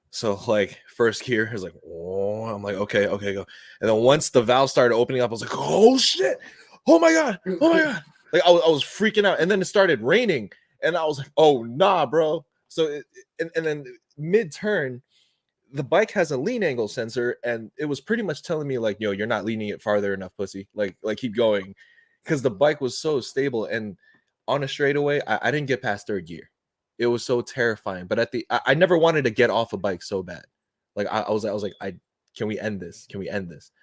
So like first gear is like, oh, I'm like, okay, go. And then once the valve started opening up, I was like, oh shit, oh my God. Like I was freaking out. And then it started raining. And I was like, oh nah, bro. So and then mid-turn, the bike has a lean angle sensor, and it was pretty much telling me like, yo, you're not leaning it farther enough, pussy. Like keep going, because the bike was so stable. And on a straightaway, I didn't get past third gear. It was so terrifying. But I never wanted to get off a bike so bad. Like I was like, can we end this? Can we end this?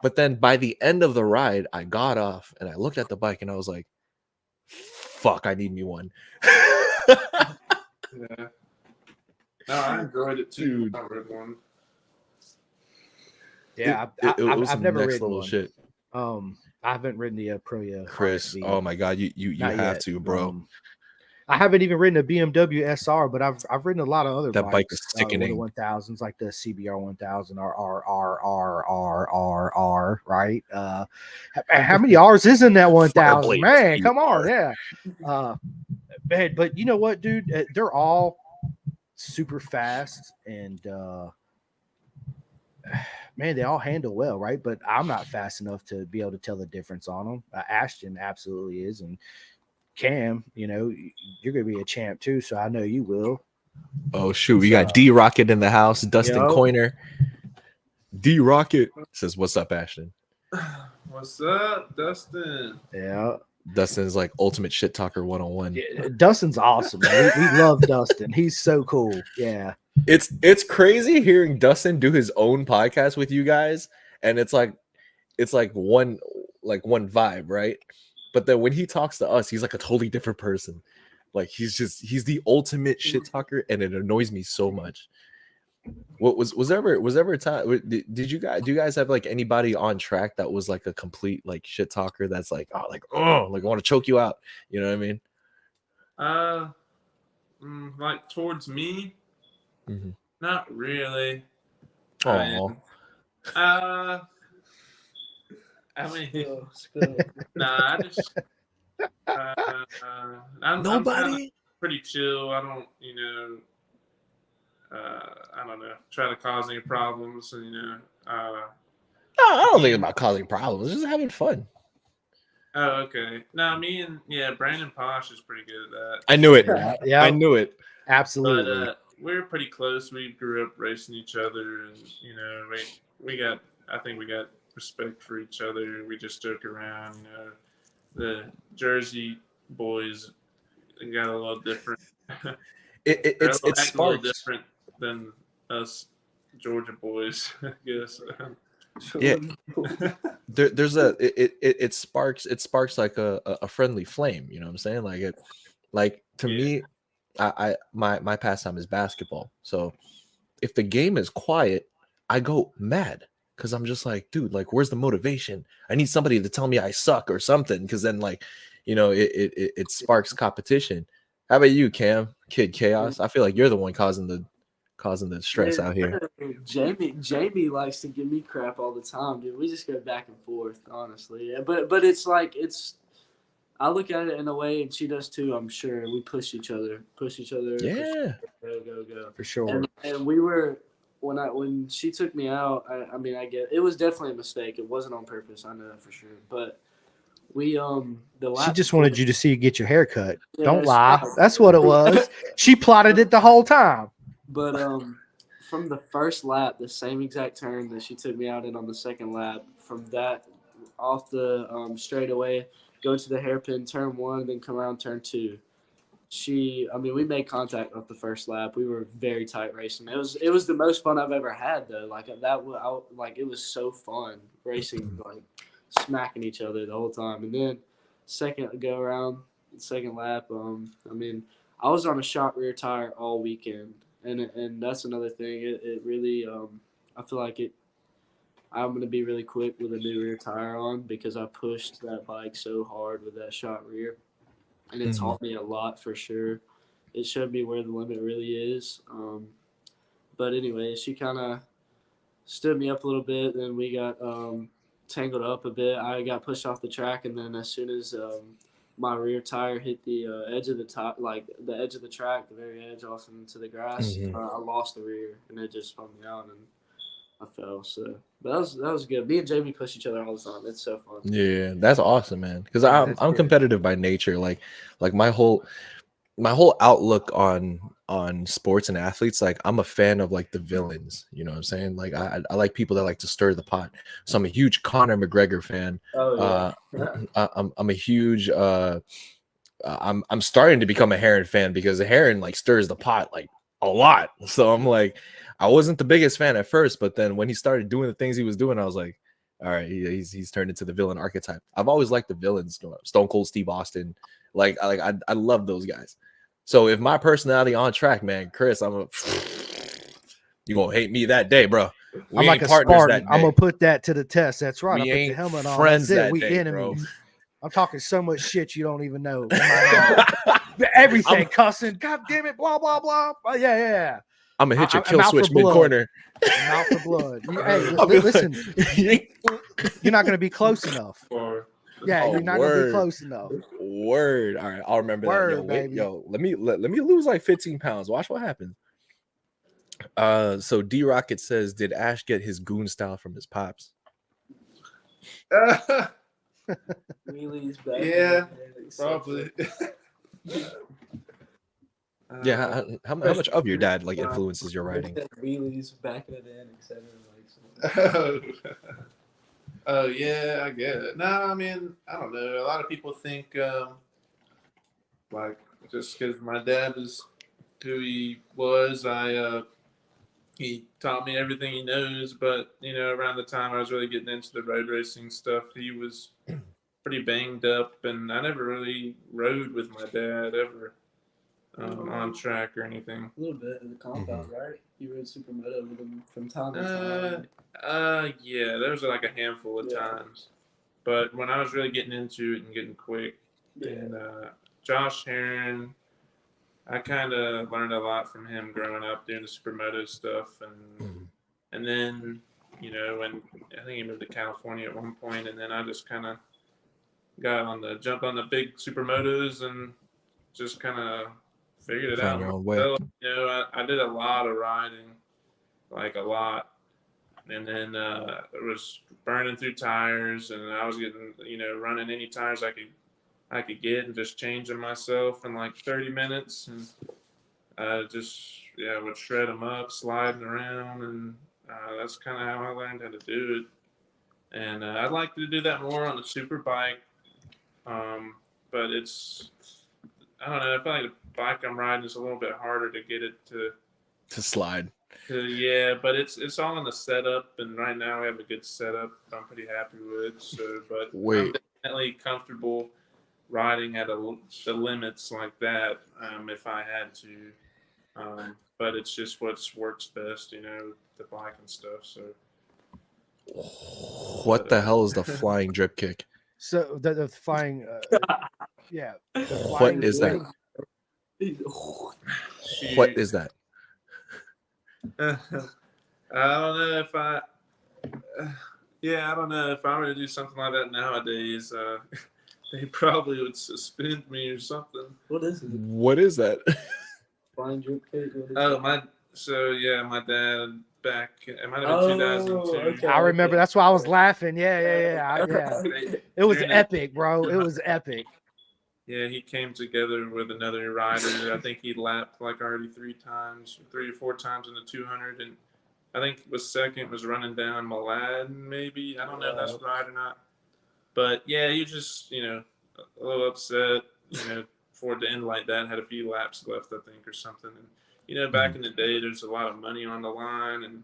But then by the end of the ride, I got off and I looked at the bike and I was like, fuck, I need me one. Yeah. No, I enjoyed it too. Dude. I read one. Yeah, it was I've some never next ridden level one. shit. I haven't ridden the Aprilia. Chris, RSV. oh my God, you Not have yet. to, bro. I haven't even ridden a BMW SR, but I've ridden a lot of other That bike bikes. is sickening. 1000s, like the CBR 1000 R, right? How many R's is in that 1000? Fireblade Man, come on, CBR. yeah. Man, but you know what, dude? They're all super fast and man, they all handle well, right? But I'm not fast enough to be able to tell the difference on them. Ashton absolutely is, and Cam, you know, you're gonna be a champ too, so I know you will. Oh shoot, we got D Rocket in the house. Dustin Yo. Coiner. D Rocket says, "What's up, Ashton?" What's up, Dustin? Yeah, Dustin's like ultimate shit talker 101. yeah, Dustin's awesome. Man. We love Dustin. He's so cool. Yeah, It's crazy hearing Dustin do his own podcast with you guys, and it's like one vibe, right? But then when he talks to us, he's like a totally different person. Like he's the ultimate shit talker, and it annoys me so much. What was there ever a time? Do you guys have like anybody on track that was like a complete like shit talker that's like like I want to choke you out? You know what I mean? Like towards me, Mhm. not really. Aw. I mean, Spill. nah, I just I'm Nobody. pretty chill. I don't, I don't know, try to cause any problems. And, No, I don't think it's about causing problems. It's just having fun. Oh, okay. No, Brandon Posh is pretty good at that. I knew it. Yeah, I yeah, knew it. But absolutely. we're pretty close. We grew up racing each other, and we got. I think we got respect for each other. We just joke around. The Jersey boys got a little different. It They're it act a little sparks. different than us Georgia boys, I guess. Yeah. There's it sparks like a friendly flame. You know what I'm saying? Like to Yeah. me, my pastime is basketball. So if the game is quiet, I go mad because I'm just like, dude, like, where's the motivation? I need somebody to tell me I suck or something, because then, like, it sparks competition. How about you, Cam? Kid Chaos? I feel like you're the one causing the stress out here. Jamie likes to give me crap all the time, dude. We just go back and forth, honestly. Yeah, but it's like I look at it in a way, and she does too. I'm sure we push each other. Yeah. Go. For sure. And we were when she took me out. I mean, I get it was definitely a mistake. It wasn't on purpose. I know that for sure. But we the lap She just before- wanted you to see you get your hair cut. Yeah, Don't that's lie. right. That's what it was. She plotted it the whole time. But from the first lap, the same exact turn that she took me out in on the second lap, from that off the straightaway, go to the hairpin, turn one, then come around turn two. We made contact off the first lap. We were very tight racing. It was the most fun I've ever had though. Like it was so fun racing, like smacking each other the whole time. And then second go around, second lap. I was on a short rear tire all weekend, and that's another thing. It really I feel like it. I'm gonna be really quick with a new rear tire on because I pushed that bike so hard with that short rear, and it taught me a lot for sure. It showed me where the limit really is. But anyway, she kind of stood me up a little bit. Then we got tangled up a bit. I got pushed off the track, and then as soon as my rear tire hit the edge of the top, like the edge of the track, the very edge off into the grass, I lost the rear, and it just spun me out, and I fell. So but that was good. Me and Jamie push each other all the time. It's so fun. Yeah, that's awesome, man. Because Yeah, I'm that's I'm great. competitive by nature. Like my whole outlook on sports and athletes, like I'm a fan of like the villains. You know what I'm saying? Like I like people that like to stir the pot. So I'm a huge Conor McGregor fan. Oh yeah. I'm a huge I'm starting to become a Heron fan because the Heron like stirs the pot like a lot. So I'm like, I wasn't the biggest fan at first, but then when he started doing the things he was doing, I was like, all right, he's turned into the villain archetype. I've always liked the villains, Stone Cold Steve Austin. I love those guys. So if my personality on track, man, Chris, you gonna hate me that day, bro. We I'm like ain't a partners Spartan. that day. I'm gonna put that to the test. That's right. We I put the ain't helmet on. friends That's it. that We day, enemies. bro. I'm talking so much shit you don't even know. Everything cussing. God damn it. Blah blah blah. Oh, yeah. I'm gonna hit your I'm kill out for switch mid blood. corner. I'm out for blood. Hey, I'll be listen. like, You're not gonna be close enough. Or Yeah, Oh, you're not gonna be word. close enough. Word. All right, I'll remember that. Word, Yo, wait, baby. yo, let me lose like 15 pounds. Watch what happens. So D Rocket says, did Ash get his goon style from his pops? Wheelies back. Yeah, probably. Yeah, how much of your dad like influences your writing? Wheelies back in the day, etc. Oh yeah, I get it. No, I mean, I don't know. A lot of people think like just because my dad is who he was, he taught me everything he knows. But around the time I was really getting into the road racing stuff, he was pretty banged up, and I never really rode with my dad ever on track or anything. A little bit in the compound, right? You rode Supermoto with him from time to time. Yeah, there was like a handful of times, but when I was really getting into it and getting quick, and Josh Heron, I kind of learned a lot from him growing up doing the Supermoto stuff, and then when I think he moved to California at one point, and then I just kind of jumped on the big Supermotos and just kind of figured it Found out your own way. myself. I did a lot of riding, like a lot. and then it was burning through tires, and I was getting running any tires I could get and just changing myself in like 30 minutes, and just would shred them up, sliding around, and that's kind of how I learned how to do it. And I'd like to do that more on the super bike, but I don't know. I feel like the bike I'm riding is a little bit harder to get it To slide. yeah, but it's all in the setup, and right now we have a good setup. I'm pretty happy with. So, but I'm Wait. definitely comfortable riding at the limits like that if I had to. But it's just what works best, the bike and stuff. So, What the hell is the flying drip kick? So the flying, yeah, the What flying is that? What shoot. is that? I don't know if I don't know if I were to do something like that nowadays. They probably would suspend me or something. What is it? What is that? Flying drip kick? Oh, my dad back, it might have been 2002. Okay. I remember. That's why I was laughing. Yeah. They- It was during the- epic, bro. It was epic. Yeah, he came together with another rider. I think he lapped like already 3 or 4 times in the 200, and I think was second was running down Malad, maybe. I don't know if that's right or not. But yeah, you just a little upset, for it to end like that. Had a few laps left, I think, or something. And back in the day, there's a lot of money on the line and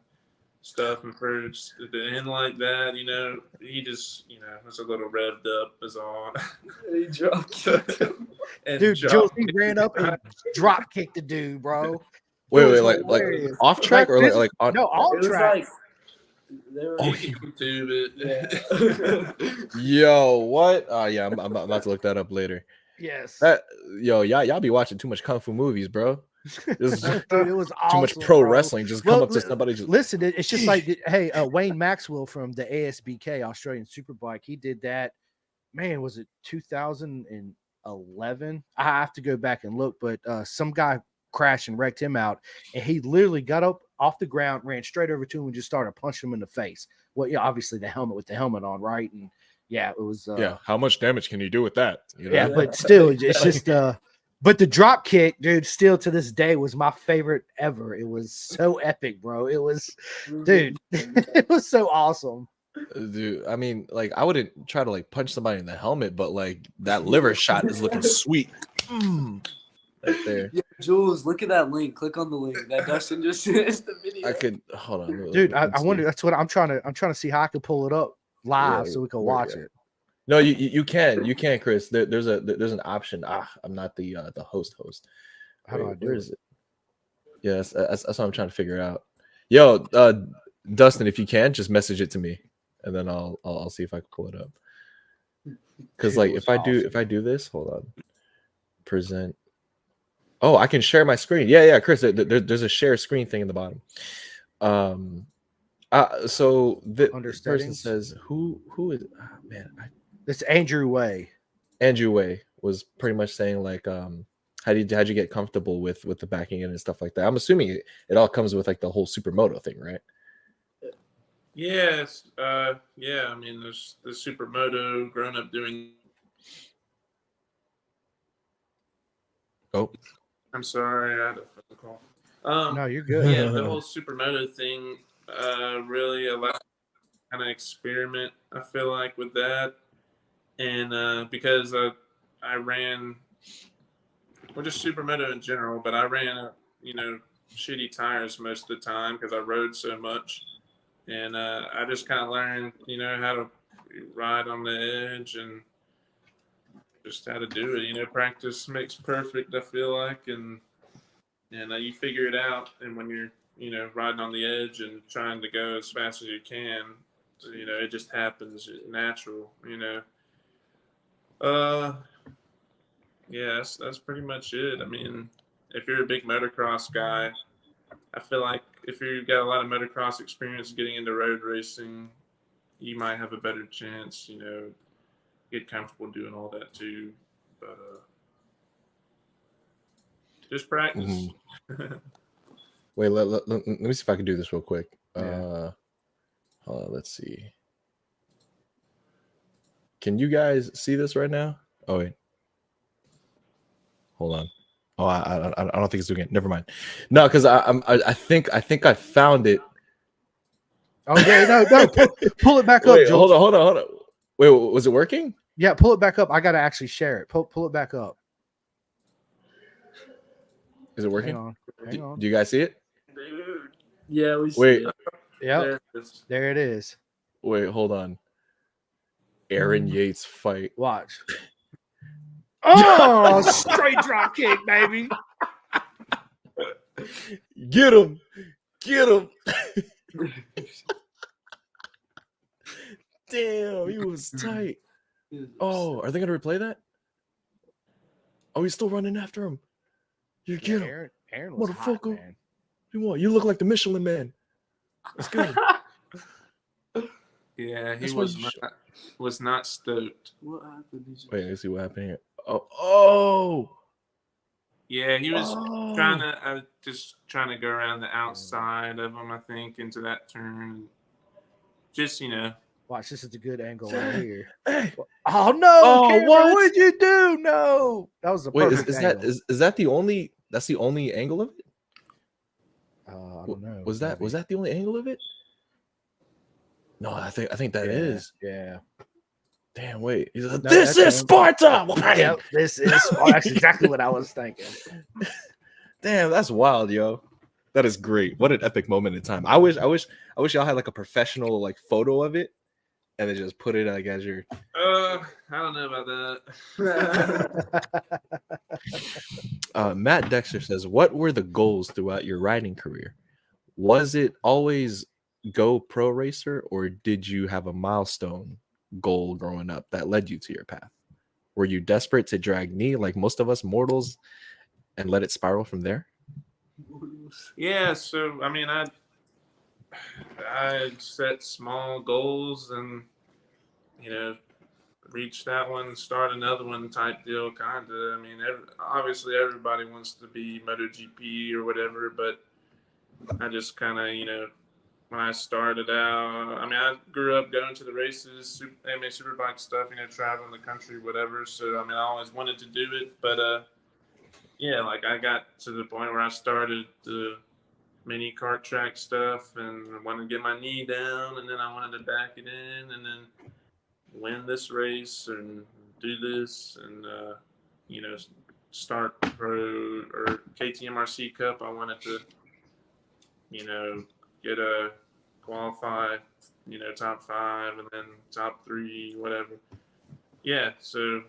stuff, and for it to end like that, he just was a little revved up, is all. He dropped And Dude, dropped Josie ran up and drop kicked the dude, bro. Wait, was like hilarious. off track or this- like on? No, on It was track. like they were. Oh, YouTube it. Yeah. Yo, what? Yeah, I'm about to look that up later. Yes. Y'all be watching too much kung fu movies, bro. This is Dude, it was awesome, too much pro bro. wrestling. Just Well, come up to somebody. Just Listen, it's just like, hey, Wayne Maxwell from the ASBK, Australian Superbike, he did that. Man, was it 2011? I have to go back and look, but some guy crashed and wrecked him out, and he literally got up off the ground, ran straight over to him, and just started punching him in the face. Well, yeah, obviously the helmet with the helmet on, right? And yeah, it was. how much damage can you do with that? Yeah, but still, it's just. But the drop kick, dude, still to this day was my favorite ever. It was so epic, bro. It was, dude, it was so awesome. Dude, I mean, like, I wouldn't try to like punch somebody in the helmet, but like that liver shot is looking sweet. Right there. Yeah, Jules, look at that link. Click on the link that Dustin just sent us the video. I could hold on, Dude, I let's wonder. see. That's what I'm trying to see how I could pull it up live Yeah, so we can where- watch yeah. it. No, you can, Chris. There's an option. I'm not the host. How do Wait, I do where it? is it? Yes, that's what I'm trying to figure out. Yo, Dustin, if you can, just message it to me, and then I'll see if I can pull it up. Because Dude, like it was if I do this, hold on, present. Oh, I can share my screen. Yeah, Chris. There's a share screen thing in the bottom. So the Under person settings? says who is man. It's Andrew Way. Andrew Way was pretty much saying like how'd you get comfortable with the backing in and stuff like that. I'm assuming it all comes with like the whole supermoto thing, right? Yes. Yeah. I mean, there's the supermoto grown up doing. Oh, I'm sorry, I had a phone call. No, you're good. Yeah, the whole supermoto thing really allowed me to kind of experiment. I feel like with that, and because I ran, well, just supermoto in general, but I ran shitty tires most of the time because I rode so much, and I just kind of learned how to ride on the edge and just how to do it. Practice makes perfect, I feel like, and you figure it out. And when you're riding on the edge and trying to go as fast as you can, it just happens natural. Yeah, that's pretty much it. I mean, if you're a big motocross guy, I feel like if you've got a lot of motocross experience getting into road racing, you might have a better chance, get comfortable doing all that too. But just practice. Wait, let me see if I can do this real quick. Yeah. Let's see. Can you guys see this right now? Oh wait, hold on. Oh, I don't think it's doing it. Never mind. No, because I think I found it. Oh yeah, no, pull it back up, Wait, Jules. hold on. Wait, was it working? Yeah, pull it back up. I gotta actually share it. Pull it back up. Is it working? Hang on. Do you guys see it? Yeah, we see Wait. it. Yep. There it is. There it is. Wait, hold on. Aaron Yates fight. Watch. Oh, straight drop kick, baby. Get him. Damn, he was tight. Oh, are they gonna replay that? Oh, he's still running after him. You get him. Aaron was hot, Motherfucker. man. You look like the Michelin Man. Let's go. Yeah, he That's why was not stoked. What happened? Wait, let's see what happened here. Oh. Yeah, he was Oh. just trying to go around the outside of him, I think, into that turn. Just, Watch, this is a good angle right here. Hey. Oh no! Oh, Cameron, what? what'd you do? No, that was the Wait, perfect is angle. that is that the only angle of it? I don't know. Was that the only angle of it? No, I think that is. Yeah. Damn, wait. He's like, No, this that's is him. Sparta. Yeah, this is. Oh, that's exactly what I was thinking. Damn, that's wild, yo. That is great. What an epic moment in time. I wish y'all had like a professional like photo of it, and then just put it like as your. I don't know about that. Matt Dexter says, "What were the goals throughout your riding career? Was it always go pro racer, or did you have a milestone goal growing up that led you to your path? Were you desperate to drag knee like most of us mortals and let it spiral from there?" Yeah, so I mean, I set small goals and reach that one, start another one type deal, kind of. I mean, obviously everybody wants to be MotoGP or whatever, but I just kind of when I started out, I mean, I grew up going to the races, superbike stuff, traveling the country, whatever. So I mean, I always wanted to do it, but yeah, like I got to the point where I started the mini kart track stuff and I wanted to get my knee down, and then I wanted to back it in and then win this race and do this and start pro or KTMRC Cup. I wanted to get a qualify top 5 and then top 3, whatever. Yeah, so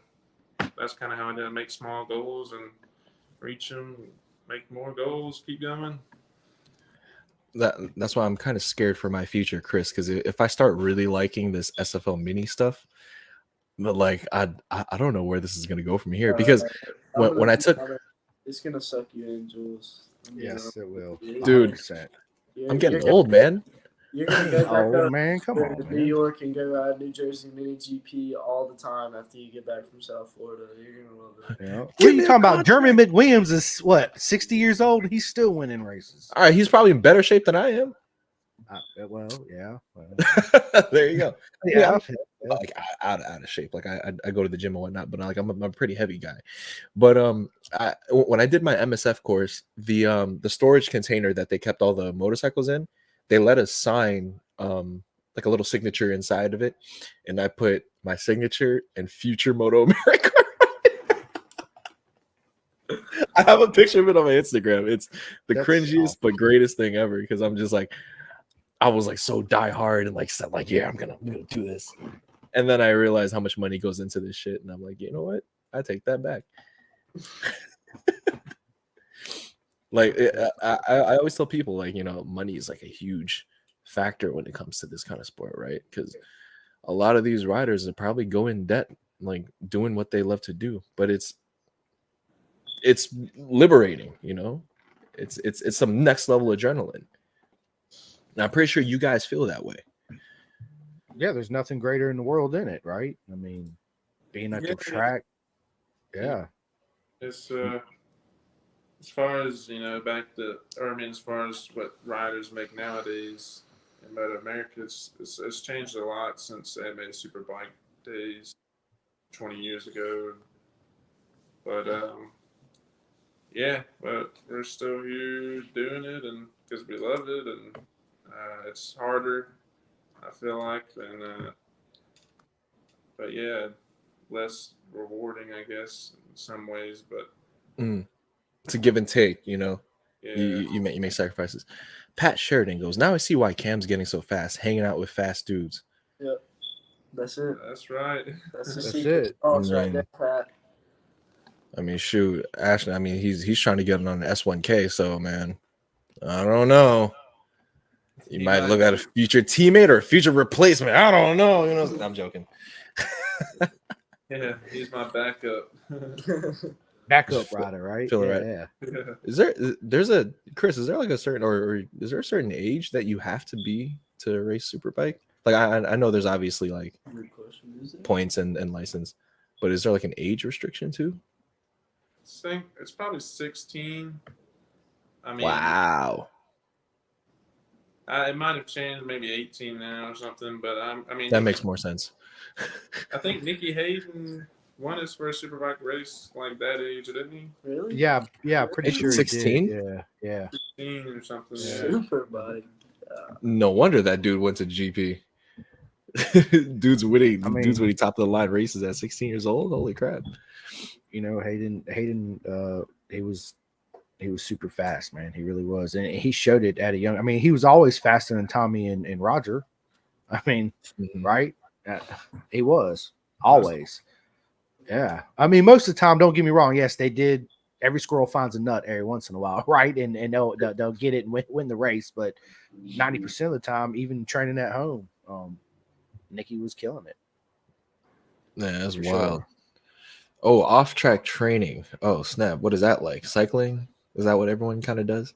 that's kind of how I did. Make small goals and reach them, make more goals, keep going. That's why I'm kind of scared for my future, Chris, because if I start really liking this SFL mini stuff, but like I don't know where this is gonna go from here, because when I took, it's gonna suck you in, Jules. Yes, it will. Dude, 100%. I'm getting old, man. You're gonna go back Oh up man, come on, to man. New York and go ride New Jersey Mini GP all the time after you get back from South Florida. You're gonna love it. Yeah. What are you talking about? Jeremy McWilliams is what, 60 years old? He's still winning races. All right, he's probably in better shape than I am. Well, yeah. There you go. Yeah. Like out of shape. Like I go to the gym and whatnot, but I'm a pretty heavy guy. But when I did my MSF course, the storage container that they kept all the motorcycles in, they let us sign like a little signature inside of it, and I put my signature and Future Moto America. I have a picture of it on my Instagram. It's that's cringiest awesome, but greatest thing ever, because I'm just like, I was like so die hard and like said like, yeah, I'm gonna do this. And then I realized how much money goes into this shit, and I'm like, you know what? I take that back. Like I always tell people, like, money is like a huge factor when it comes to this kind of sport, right? Because a lot of these riders are probably go in debt, like doing what they love to do, but it's liberating, it's some next level adrenaline. And I'm pretty sure you guys feel that way. Yeah, there's nothing greater in the world than it, right? I mean, being at the track. Yeah. It's as far as as far as what riders make nowadays, But America, it's changed a lot since they made Superbike days 20 years ago. But yeah, but we're still here doing it, and because we love it, and it's harder, I feel like, than but yeah, less rewarding, I guess, in some ways. But It's a give and take, you know. yeah, You make sacrifices. Pat Sheridan goes, now I see why Cam's getting so fast, hanging out with fast dudes. Yep. That's it. that's right. That's the That's secret it. sauce right there, Pat. I mean, shoot, Ashton. I mean, he's trying to get on an S1K. So, man, I don't know. You might look at a future teammate or a future replacement. I don't know. You know, I'm joking. Yeah, he's my backup. Backup rider, right? feeling right. Yeah. Is there Chris? Is there like a certain or is there a certain age that you have to be to race Superbike? Like I know there's obviously like Good question. Is it? points and license, but is there like an age restriction too? I think it's probably 16. I mean, Wow. it might have changed, maybe 18 now or something. But I mean, That makes more sense. I think Nicky Hayden won his first Superbike race like that age, didn't he? Really? Yeah, pretty sure. 16? He did. Yeah. 16 or something. Yeah. Superbike. No wonder that dude went to GP. dude's winning. Dude's winning top of the line races at 16 years old. Holy crap! You know, Hayden, he was super fast, man. He really was, and he showed it at a young. I mean, he was always faster than Tommy and Roger. I mean, right? He was always. Yeah. I mean, most of the time, don't get me wrong. Yes, they did. Every squirrel finds a nut every once in a while, right? And they'll get it and win the race. But 90% of the time, even training at home, Nicky was killing it. Yeah, that's For wild. sure. Oh, off-track training. Oh, snap. What is that like? Cycling? Is that what everyone kind of does?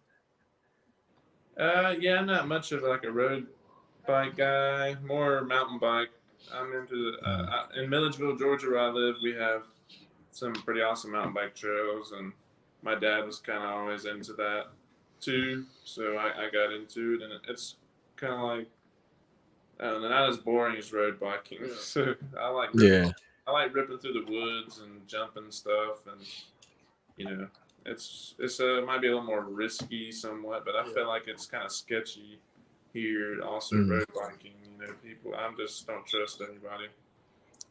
Yeah, I'm not much of like a road bike guy. More mountain bike. I'm into in Milledgeville, Georgia, where I live. We have some pretty awesome mountain bike trails, and my dad was kind of always into that too. So I got into it, and it's kind of like I don't know, not as boring as road biking. So I like ripping through the woods and jumping stuff, and you know, it's might be a little more risky somewhat, but I feel like it's kind of sketchy here. Also, road biking. You know, people. I just don't trust anybody.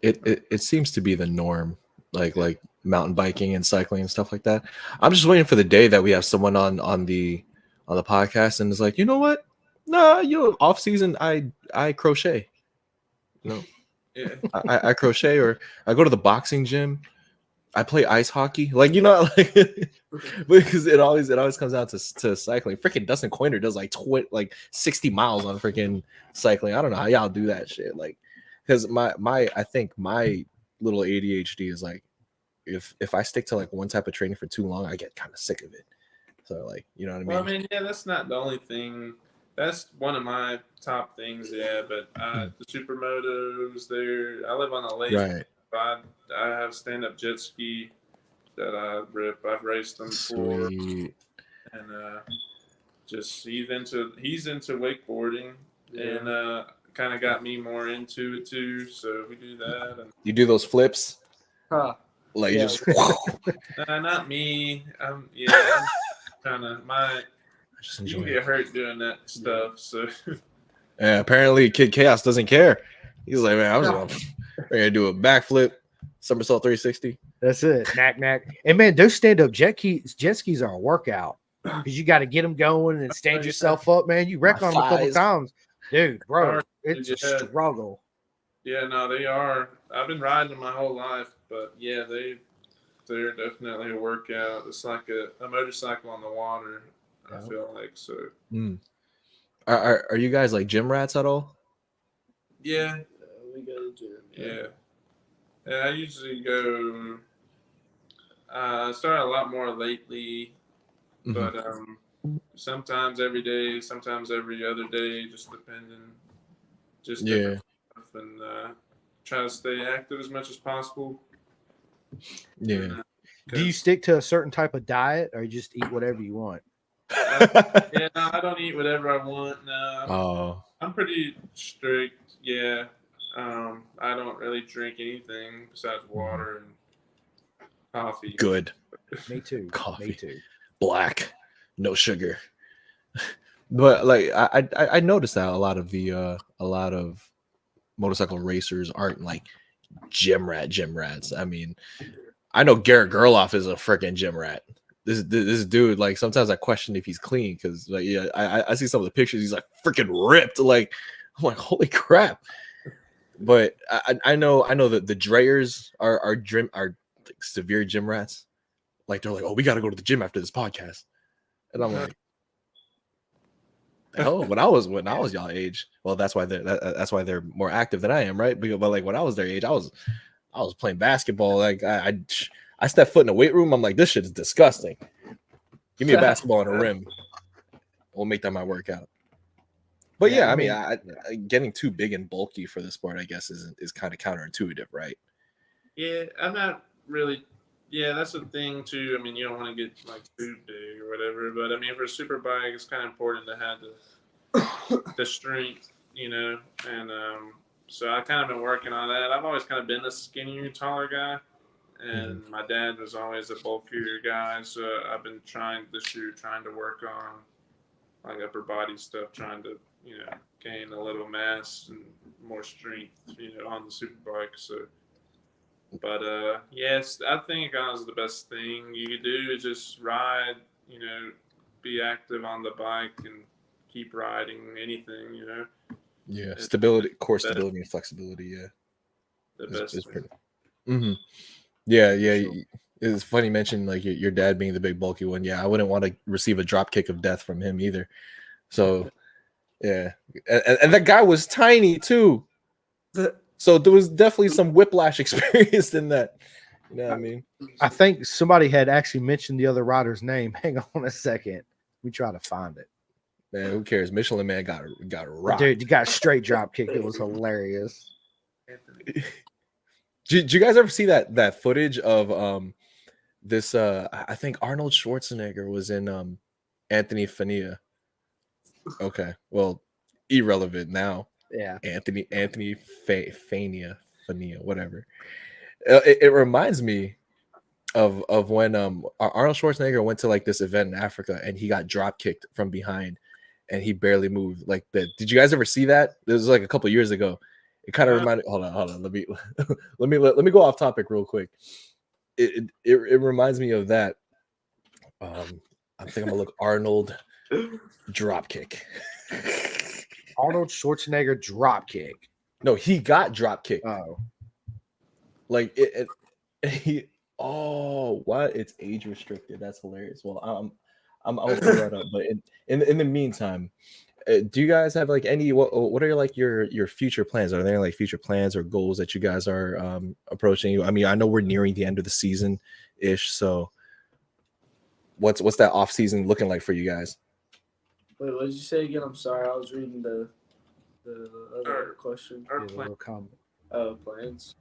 It seems to be the norm, like mountain biking and cycling and stuff like that. I'm just waiting for the day that we have someone on the podcast and it's like, you know what? Nah, off season I crochet. No, Yeah. I crochet, or I go to the boxing gym. I play ice hockey, like, you know, like because it always comes down to cycling. Freaking Dustin Coiner does like 60 miles on freaking cycling. I don't know how y'all do that shit, like, because I think my little ADHD is like, if I stick to like one type of training for too long, I get kind of sick of it. So, like, you know what I mean? Well, I mean, yeah, that's not the only thing. That's one of my top things, yeah. But the supermotos there. I live on a lake. Right. I have stand-up jet ski that I rip. I've raced them before, Sweet. and just he's into wakeboarding, and kind of got me more into it too. So we do that. And You do those flips, Huh. like, Yeah. you just not me. I'm kind of just you enjoy can it. get hurt doing that stuff. So Yeah, apparently Kid Chaos doesn't care. He's like, man, I'm just gonna do a backflip, somersault 360. That's it. Knack. And man, those stand-up jet skis are a workout because you got to get them going and stand yourself up, man. You wreck on them a couple thighs. times, dude, bro. Hard. It's a Yeah. struggle. yeah, no, they are. I've been riding them my whole life, but yeah, they're definitely a workout. It's like a motorcycle on the water. I feel like so. Are you guys like gym rats at all? Yeah, We go to the gym. yeah. I usually go. I started a lot more lately, but sometimes every day, sometimes every other day, just depending. Just different stuff, and try to stay active as much as possible. Yeah. Do you stick to a certain type of diet or you just eat whatever you want? Yeah, no, I don't eat whatever I want. No, Oh, I'm pretty strict. Yeah. I don't really drink anything besides water and coffee. Good Me too. Me coffee, too. black, no sugar. But like I noticed that a lot of motorcycle racers aren't like gym rats. I mean, I know Garrett Gerloff is a freaking gym rat. This dude, like sometimes I question if he's clean because like yeah, I see some of the pictures, he's like freaking ripped. Like I'm like, holy crap. But I know that the Dreyers are like severe gym rats. Like they're like, oh, we got to go to the gym after this podcast, and I'm like, hell, when I was y'all age, well, that's why that's why they're more active than I am, right? But like when I was their age, I was playing basketball. Like I stepped foot in the weight room. I'm like, this shit is disgusting. Give me a basketball and a rim. We'll make that my workout. But yeah, I mean, getting too big and bulky for the sport, I guess, is kind of counterintuitive, right? Yeah, I'm not really. Yeah, that's the thing too. I mean, you don't want to get like too big or whatever, but I mean, for a super bike, it's kind of important to have the strength, and so I kind of been working on that. I've always kind of been a skinnier, taller guy, and my dad was always a bulkier guy, so I've been trying to work on like upper body stuff, trying to gain a little mass and more strength, on the super bike. So, but yes, I think honestly the best thing you could do is just ride, be active on the bike and keep riding anything, Yeah, It's stability, core best- stability, and flexibility. Yeah, the is best thing. pretty. Yeah, yeah. Sure. It's funny you mentioned like your dad being the big bulky one. Yeah, I wouldn't want to receive a drop kick of death from him either. So yeah, and that guy was tiny too. So there was definitely some whiplash experience in that. You know what I mean? I think somebody had actually mentioned the other rider's name. Hang on a second. We try to find it. Man, who cares? Michelin Man got rocked. Dude, you got straight drop kicked. It was hilarious. Did you guys ever see that footage of this I think Arnold Schwarzenegger was in Anthony Fania. Okay, well, irrelevant now. Yeah. Anthony Fania, whatever. It reminds me of when Arnold Schwarzenegger went to like this event in Africa and he got drop kicked from behind and he barely moved like that. Did you guys ever see that? This was like a couple years ago. It kind of reminded. Hold on. Let me go off topic real quick. It reminds me of that. I think I'm gonna look Arnold drop kick. Arnold Schwarzenegger drop kick. No, he got drop kicked. Oh, Like he. Oh, what? It's age restricted. That's hilarious. Well, I'm gonna pull that up. But in the meantime, do you guys have like any what are like your future plans? Are there like future plans or goals that you guys are approaching? I mean, I know we're nearing the end of the season ish. So what's that off season looking like for you guys? Wait, what did you say again? I'm sorry, I was reading the other question. Our yeah, a plan, little comment. Oh, plans.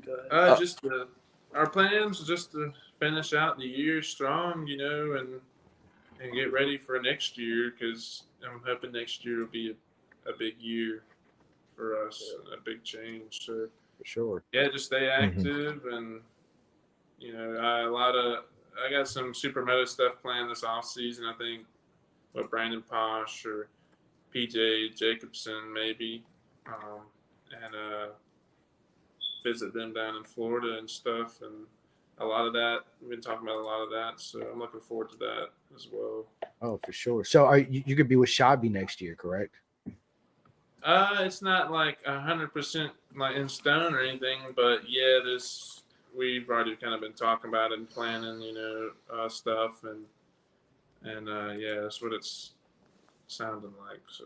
Go ahead. our plans just to finish out the year strong, and get ready for next year because I'm hoping next year will be a big year for us, a big change. So For sure. yeah, just stay active and I got some supermoto stuff planned this off season. I think with Brandon Posh or PJ Jacobson maybe, and visit them down in Florida and stuff. And a lot of that we've been talking about a lot of that, so I'm looking forward to that as well. Oh, for sure. So are you could be with Shabby next year, correct? It's not like 100% like in stone or anything, but yeah, we've already kind of been talking about it and planning, stuff and yeah, that's what it's sounding like. So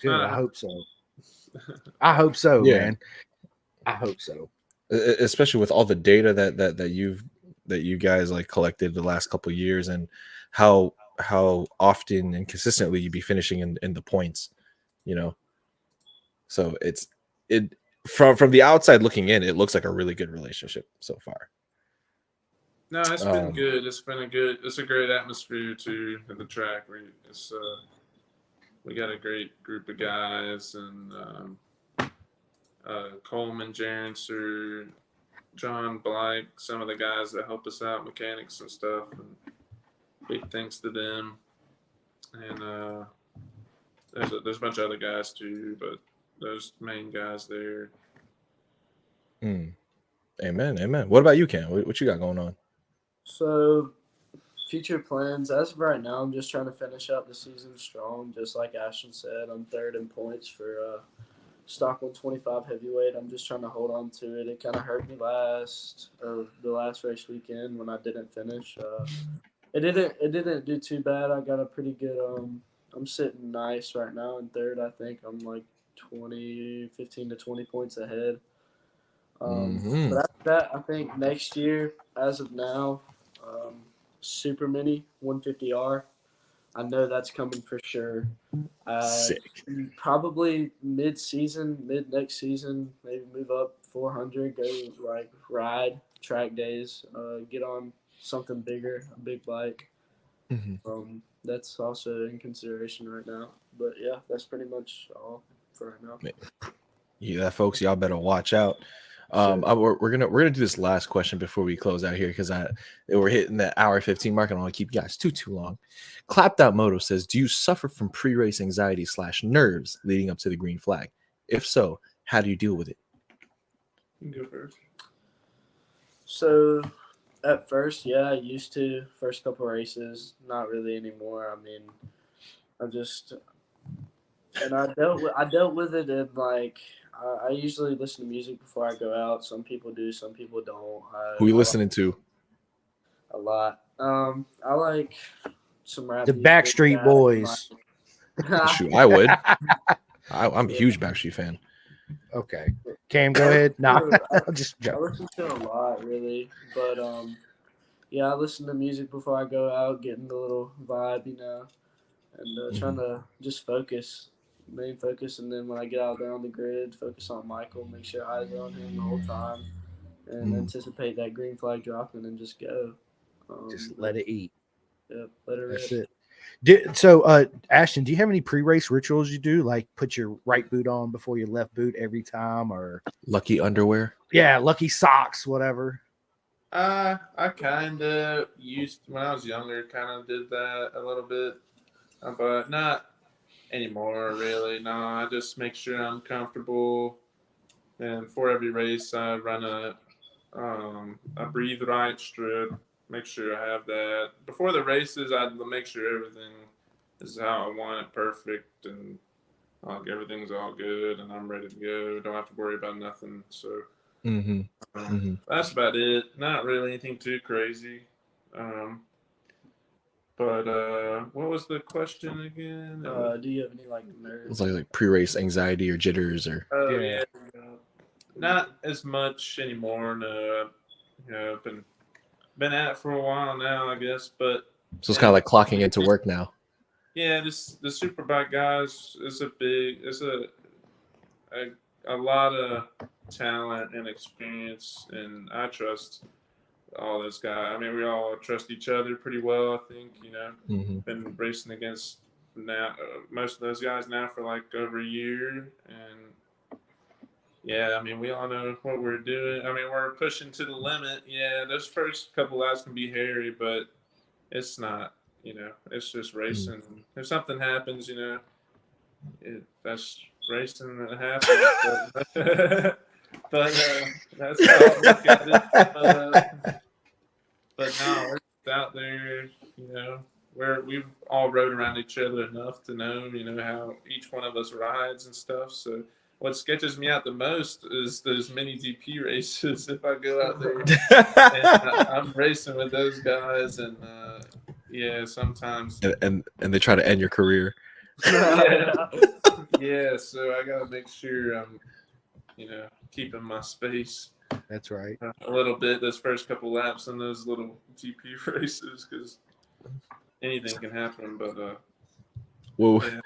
Good. I hope so. I hope so, Yeah. man. I hope so. Especially with all the data that you guys like collected the last couple of years and how often and consistently you be finishing in the points, so it from the outside looking in, it looks like a really good relationship so far. No, it's been good. It's a great atmosphere too at the track. we got a great group of guys, and Coleman, Janser, John Blake, some of the guys that help us out, mechanics and stuff, and big thanks to them. And there's a bunch of other guys too, but those main guys there. Amen. What about you, Cam? What you got going on? So, future plans. As of right now, I'm just trying to finish out the season strong. Just like Ashton said, I'm third in points for Stockholm 25 heavyweight. I'm just trying to hold on to it. It kind of hurt me the last race weekend when I didn't finish. It didn't do too bad. I got a pretty good. I'm sitting nice right now in third. I think I'm like 15 to 20 points ahead. But after that, I think next year, as of now, Super Mini 150R. I know that's coming for sure. Sick. Probably mid next season, maybe move up 400, go like ride track days, get on something bigger, a big bike. That's also in consideration right now. But yeah, that's pretty much all for right now. Yeah, folks, y'all better watch out. We're gonna do this last question before we close out here because we're hitting that hour 15 mark. I don't want to keep you guys too long. Clapped Out Moto says, do you suffer from pre-race anxiety / nerves leading up to the green flag? If so, how do you deal with it? You can go first. So at first, yeah, I used to. First couple races, not really anymore. I mean, I dealt with it in like I usually listen to music before I go out. Some people do, some people don't. Who are you listening to? A lot. I like some rap. The music, Backstreet rap, Boys. Shoot, I would. I'm a huge Backstreet fan. Okay, Cam, go ahead. No, I'll just I joke. listen to a lot, really, but yeah, I listen to music before I go out, getting the little vibe, and trying to just main focus, and then when I get out there on the grid, focus on Michael, make sure eyes are on him the whole time, and anticipate that green flag dropping, and just go. Just let it eat. Yeah, let it rip. That's it. So, Ashton, do you have any pre-race rituals you do, like put your right boot on before your left boot every time, or Lucky underwear? Yeah, lucky socks, whatever. I kind of used when I was younger, kind of did that a little bit, but not anymore. Really, no. I just make sure I'm comfortable, and for every race, I run a breathe right strip. Make sure I have that before the races. I'd make sure everything is how I want it, perfect, and everything's all good, and I'm ready to go. Don't have to worry about nothing. So. That's about it. Not really anything too crazy. But what was the question again? Do you have any like nerves? It's like pre-race anxiety or jitters or. Oh Yeah. yeah. Not as much anymore. No, I've been at it for a while now, I guess. But So it's kind of like clocking into work now. yeah, the superbike guys is a lot of talent and experience, and I trust all those guys. I mean, we all trust each other pretty well, I think. Been racing against now most of those guys now for like over a year, and yeah, I mean, we all know what we're doing. I mean, we're pushing to the limit. Yeah, those first couple laps can be hairy, but it's not. It's just racing. If something happens, that's racing that happens. But that's how I look at it. But no, we're out there, we've all rode around each other enough to know, how each one of us rides and stuff. So what sketches me out the most is those mini GP races. If I go out there and I'm racing with those guys, and yeah, sometimes and they try to end your career. Yeah, so I gotta make sure I'm, keeping my space. That's right. A little bit those first couple laps in those little GP races, because anything can happen. But Well, yeah.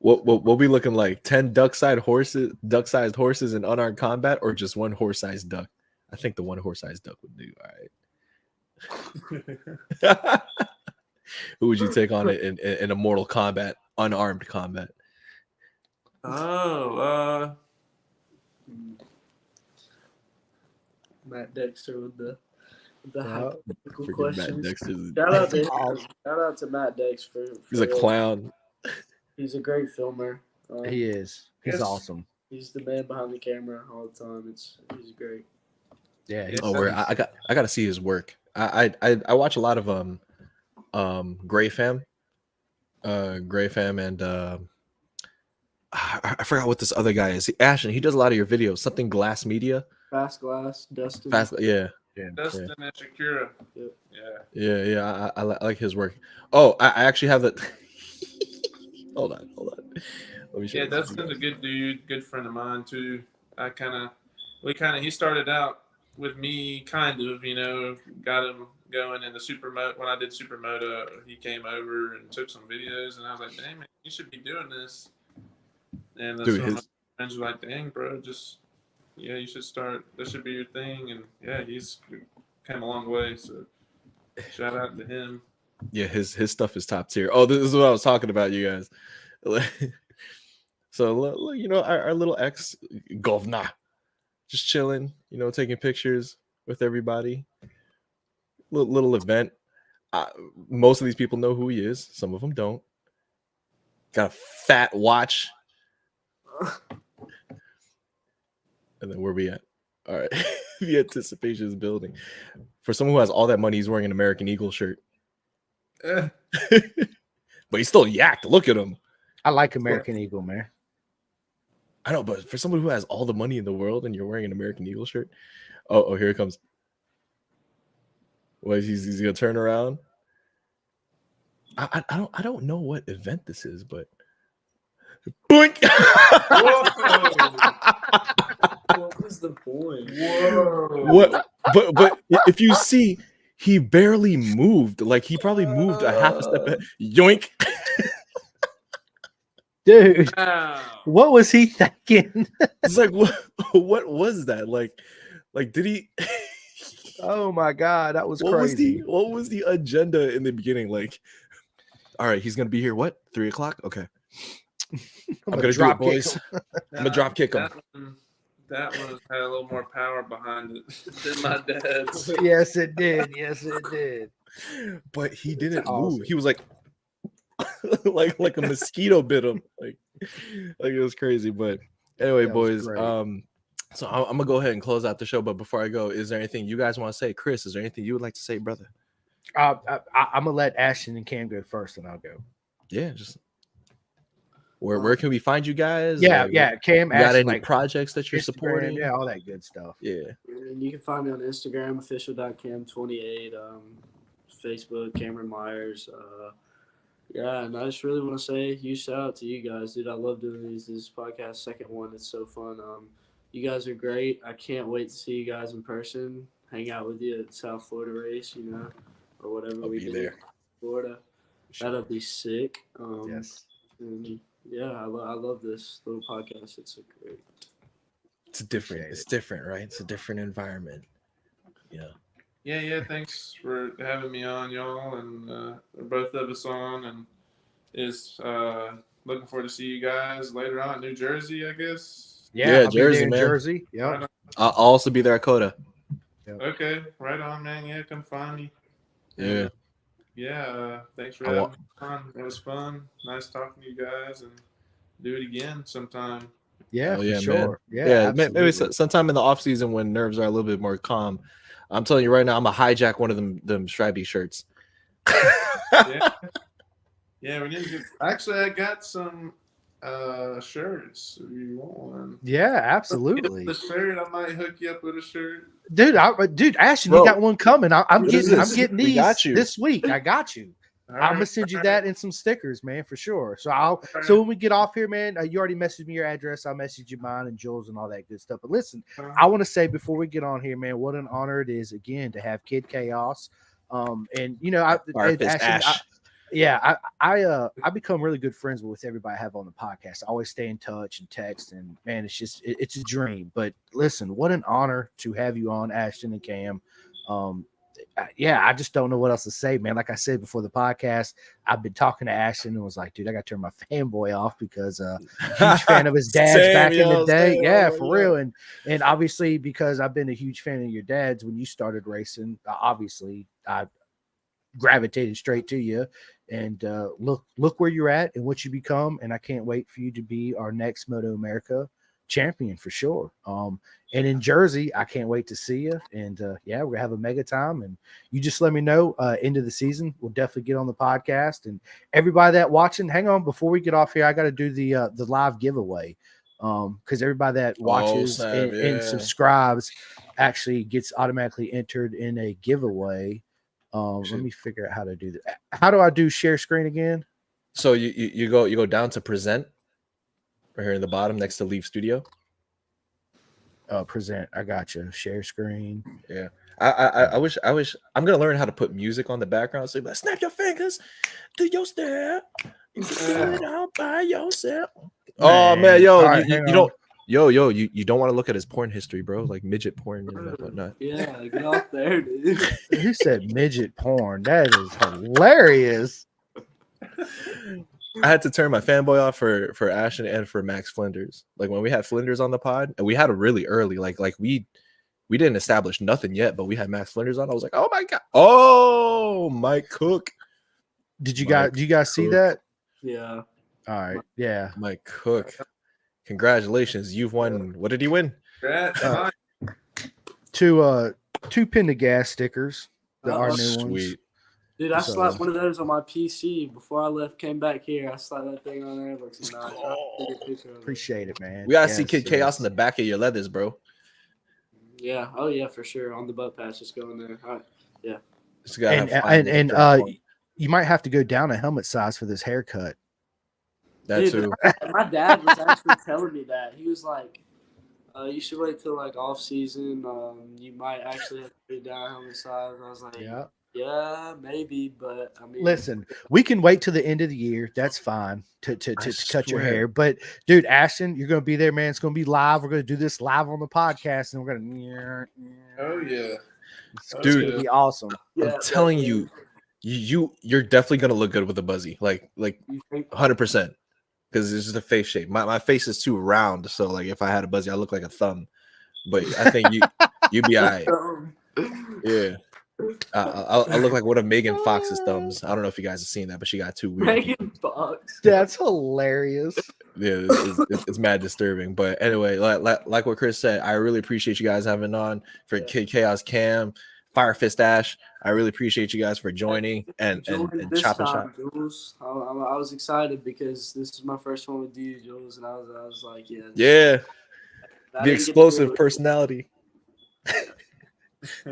we'll be looking like 10 duck-sized horses in unarmed combat, or just one horse-sized duck. I think the one horse-sized duck would do all right. Who would you take on it in a Mortal Kombat unarmed combat? Oh, Matt Dexter with the Yeah. hypothetical Freaking Matt questions. Dexter's Shout out to That's him. awesome. Shout out to Matt Dex for he's a clown. He's a great filmer. He is. He's Yes. awesome. He's the man behind the camera all the time. He's great. Yeah. He's, Oh, where I got to see his work. I watch a lot of Gray Fam, and I forgot what this other guy is. Ashton, he does a lot of your videos. Something Glass Media. Fast Glass, Dustin. Yeah. Dustin and Shakira. Yep. Yeah. I like his work. Oh, I actually have the. Hold on. Let me show Yeah, you Dustin's something. a good dude, good friend of mine too. He started out with me, kind of, got him going in the supermoto. When I did supermoto, he came over and took some videos, and I was like, "Dang man, you should be doing this." And Dude, some of my friends were like, "Dang bro, you should start. This should be your thing." And yeah, he's come a long way. So shout out to him. Yeah, his stuff is top tier. Oh, this is what I was talking about, you guys. So our little ex governor just chilling, taking pictures with everybody. Little event. Most of these people know who he is. Some of them don't. Got a fat watch. And then where we at? All right. The anticipation is building. For someone who has all that money, he's wearing an American Eagle shirt. Eh, But he's still yacked. Look at him. I like American Eagle, man. I know, but for someone who has all the money in the world and you're wearing an American Eagle shirt, oh, here it comes. Well, he's gonna turn around. I don't know what event this is, but boink. What was the point? Whoa! What? But if you see, he barely moved. Like he probably moved a half a step. Yoink. Dude, Wow. what was he thinking? It's like what was that? Like did he? Oh my god, that was What crazy. what was the agenda in the beginning? Like, all right, he's gonna be here. What? 3:00? Okay. I'm gonna do it, boys. I'm gonna drop kick him. That one had a little more power behind it than my dad's. Yes, it did. Yes, it did. But he didn't awesome. move. He was like like a mosquito bit him. Like it was crazy. But anyway, That was boys. great. So I'm gonna go ahead and close out the show. But before I go, is there anything you guys want to say? Chris, is there anything you would like to say, brother? I'm gonna let Ashton and Cam go first, and I'll go. Yeah, just where can we find you guys? Yeah, Like, yeah. Cam, You got Ashton, any projects that you're Instagram, supporting? yeah, all that good stuff. Yeah. And you can find me on Instagram, official.cam28, Facebook, Cameron Myers. Yeah, and I just really want to say huge shout out to you guys, dude. I love doing this podcast, second one. It's so fun. You guys are great. I can't wait to see you guys in person, hang out with you at South Florida race, or whatever I'll we be do there. in Florida. That'll be sick. Yes. And yeah, I love this little podcast. It's so great. It's different. Appreciate It's different, right? It's a different environment. Yeah. Yeah. Thanks for having me on, y'all, and both of us on. And is looking forward to see you guys later on in New Jersey, I guess. Yeah, I'll Jersey, be there in man. Jersey. Yeah. Right on. I'll also be there at Coda. Okay, right on, man. Yeah, come find me. Yeah. Yeah, thanks for I having wa- me on. It was fun. Nice talking to you guys, and do it again sometime. Yeah, Oh, for yeah, sure. man. Yeah, Maybe absolutely. sometime in the off season when nerves are a little bit more calm. I'm telling you right now, I'm gonna hijack one of them stripy shirts. Yeah, we need to get. Actually, I got some shirts if you want one. Yeah, Get absolutely. the shirt. I might hook you up with a shirt. Dude, Ashton, Bro, you got one coming. I'm what is getting this? getting We these got you. this week. I got you. All I'm gonna right, send you all that and some stickers, man, for sure. So right. so when we get off here, man, you already messaged me your address. I'll message you mine and Jules and all that good stuff. But listen, right. I want to say before we get on here, man, what an honor it is again to have Kid Chaos. And I become really good friends with everybody I have on the podcast. I always stay in touch and text, and man, it's a dream. But listen, what an honor to have you on, Ashton and Cam. yeah, I just don't know what else to say, man. Like I said before the podcast, I've been talking to Ashton and was like, dude, I got to turn my fanboy off because huge fan of his dad's Same, back in the yo, day. same. Yeah, Oh, for yeah. real. And obviously because I've been a huge fan of your dad's when you started racing, obviously I gravitated straight to you. And look where you're at and what you become. And I can't wait for you to be our next Moto America champion for sure. And in Jersey, I can't wait to see you. And yeah, we're gonna have a mega time. And you just let me know end of the season. We'll definitely get on the podcast. And everybody that watching, hang on before we get off here. I got to do the live giveaway because everybody that watches snap, and yeah. subscribes actually gets automatically entered in a giveaway. Let me figure out how to do that. How do I do share screen again? So you go down to present right here in the bottom next to leave studio. Present. I got you. Share screen. Yeah. I wish I'm gonna learn how to put music on the background. So like, snap your fingers, do your step. You can do it all by yourself. Oh man, yo, All right, you don't. You don't want to look at his porn history, bro. Like midget porn and whatnot. Yeah, get off there, dude. Who said midget porn? That is hilarious. I had to turn my fanboy off for Ashton and for Max Flinders. Like when we had Flinders on the pod, and we had it really early. Like we didn't establish nothing yet, but we had Max Flinders on. I was like, oh my god, oh Mike Cook. Did you guys see that? Yeah. All right. Yeah. Mike Cook. Congratulations, you've won. What did he win? Two Pin to Gas stickers. Our new ones. Sweet. Dude, I So- slapped one of those on my PC before I left. Came back here, I slapped that thing on there. It looks nice. I'll take a picture of it. Appreciate it, man. We gotta see Yes, Kid Chaos yes. in the back of your leathers, bro. Yeah. Oh yeah, for sure. On the butt patch, just go in there. All right. Just gotta And have fun and with it. you might have to go down a helmet size for this haircut. That Dude, too. my dad was actually telling me that. He was like, you should wait till like off season. You might actually have to put it down helmet size. I was like, yeah, maybe, but I mean, Listen, we can wait till the end of the year. That's fine to cut your swear. hair. But dude, Ashton, you're gonna be there, man. It's gonna be live. We're gonna do this live on the podcast, and we're gonna. Oh yeah. It's Dude. gonna be awesome. yeah, I'm telling you, you're definitely gonna look good with a buzzy, like You think? 100%. Because it's just a face shape. My face is too round, so like if I had a buzzy, I look like a thumb. But I think you'd be all right. Yeah. I look like one of Megan Fox's thumbs. I don't know if you guys have seen that, but she got two weird. Megan Fox. That's hilarious. Yeah, it's mad disturbing. But anyway, like what Chris said, I really appreciate you guys having on for Kid Chaos Cam, Fire Fist Ash. I really appreciate you guys for joining and This chopping time, shop. Jules, I was excited because this is my first one with you, Jules, and I was like, yeah. Yeah, I the didn't get to do explosive it. personality.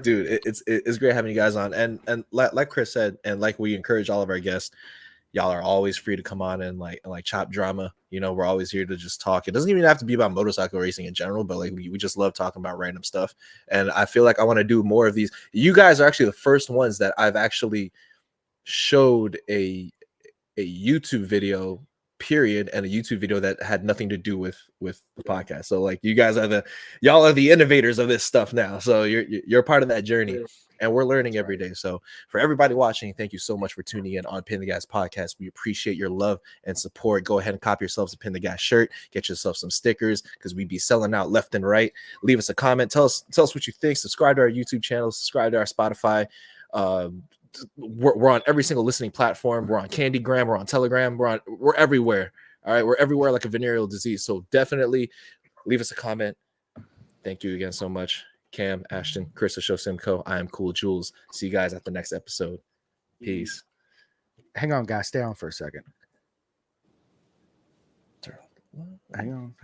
Dude, it's great having you guys on, and like Chris said, and like we encourage all of our guests, y'all are always free to come on and like chop drama. You know, we're always here to just talk. It doesn't even have to be about motorcycle racing in general, but like we just love talking about random stuff. And I feel like I want to do more of these. You guys are actually the first ones that I've actually showed a YouTube video period and a YouTube video that had nothing to do with the podcast. So like you guys are y'all are the innovators of this stuff now. So you're part of that journey. And we're learning every day. So for everybody watching, thank you so much for tuning in on Pin the Gas podcast. We appreciate your love and support. Go ahead and copy yourselves a Pin the Gas shirt. Get yourself some stickers because we be selling out left and right. Leave us a comment. Tell us what you think. Subscribe to our YouTube channel. Subscribe to our Spotify. We're on every single listening platform. We're on Candygram. We're on Telegram. We're everywhere. All right. We're everywhere like a venereal disease. So definitely leave us a comment. Thank you again so much. Cam, Ashton, Chris, the Show Simcoe. I am Cool Jules. See you guys at the next episode. Peace. Hang on, guys. Stay on for a second. Hang on.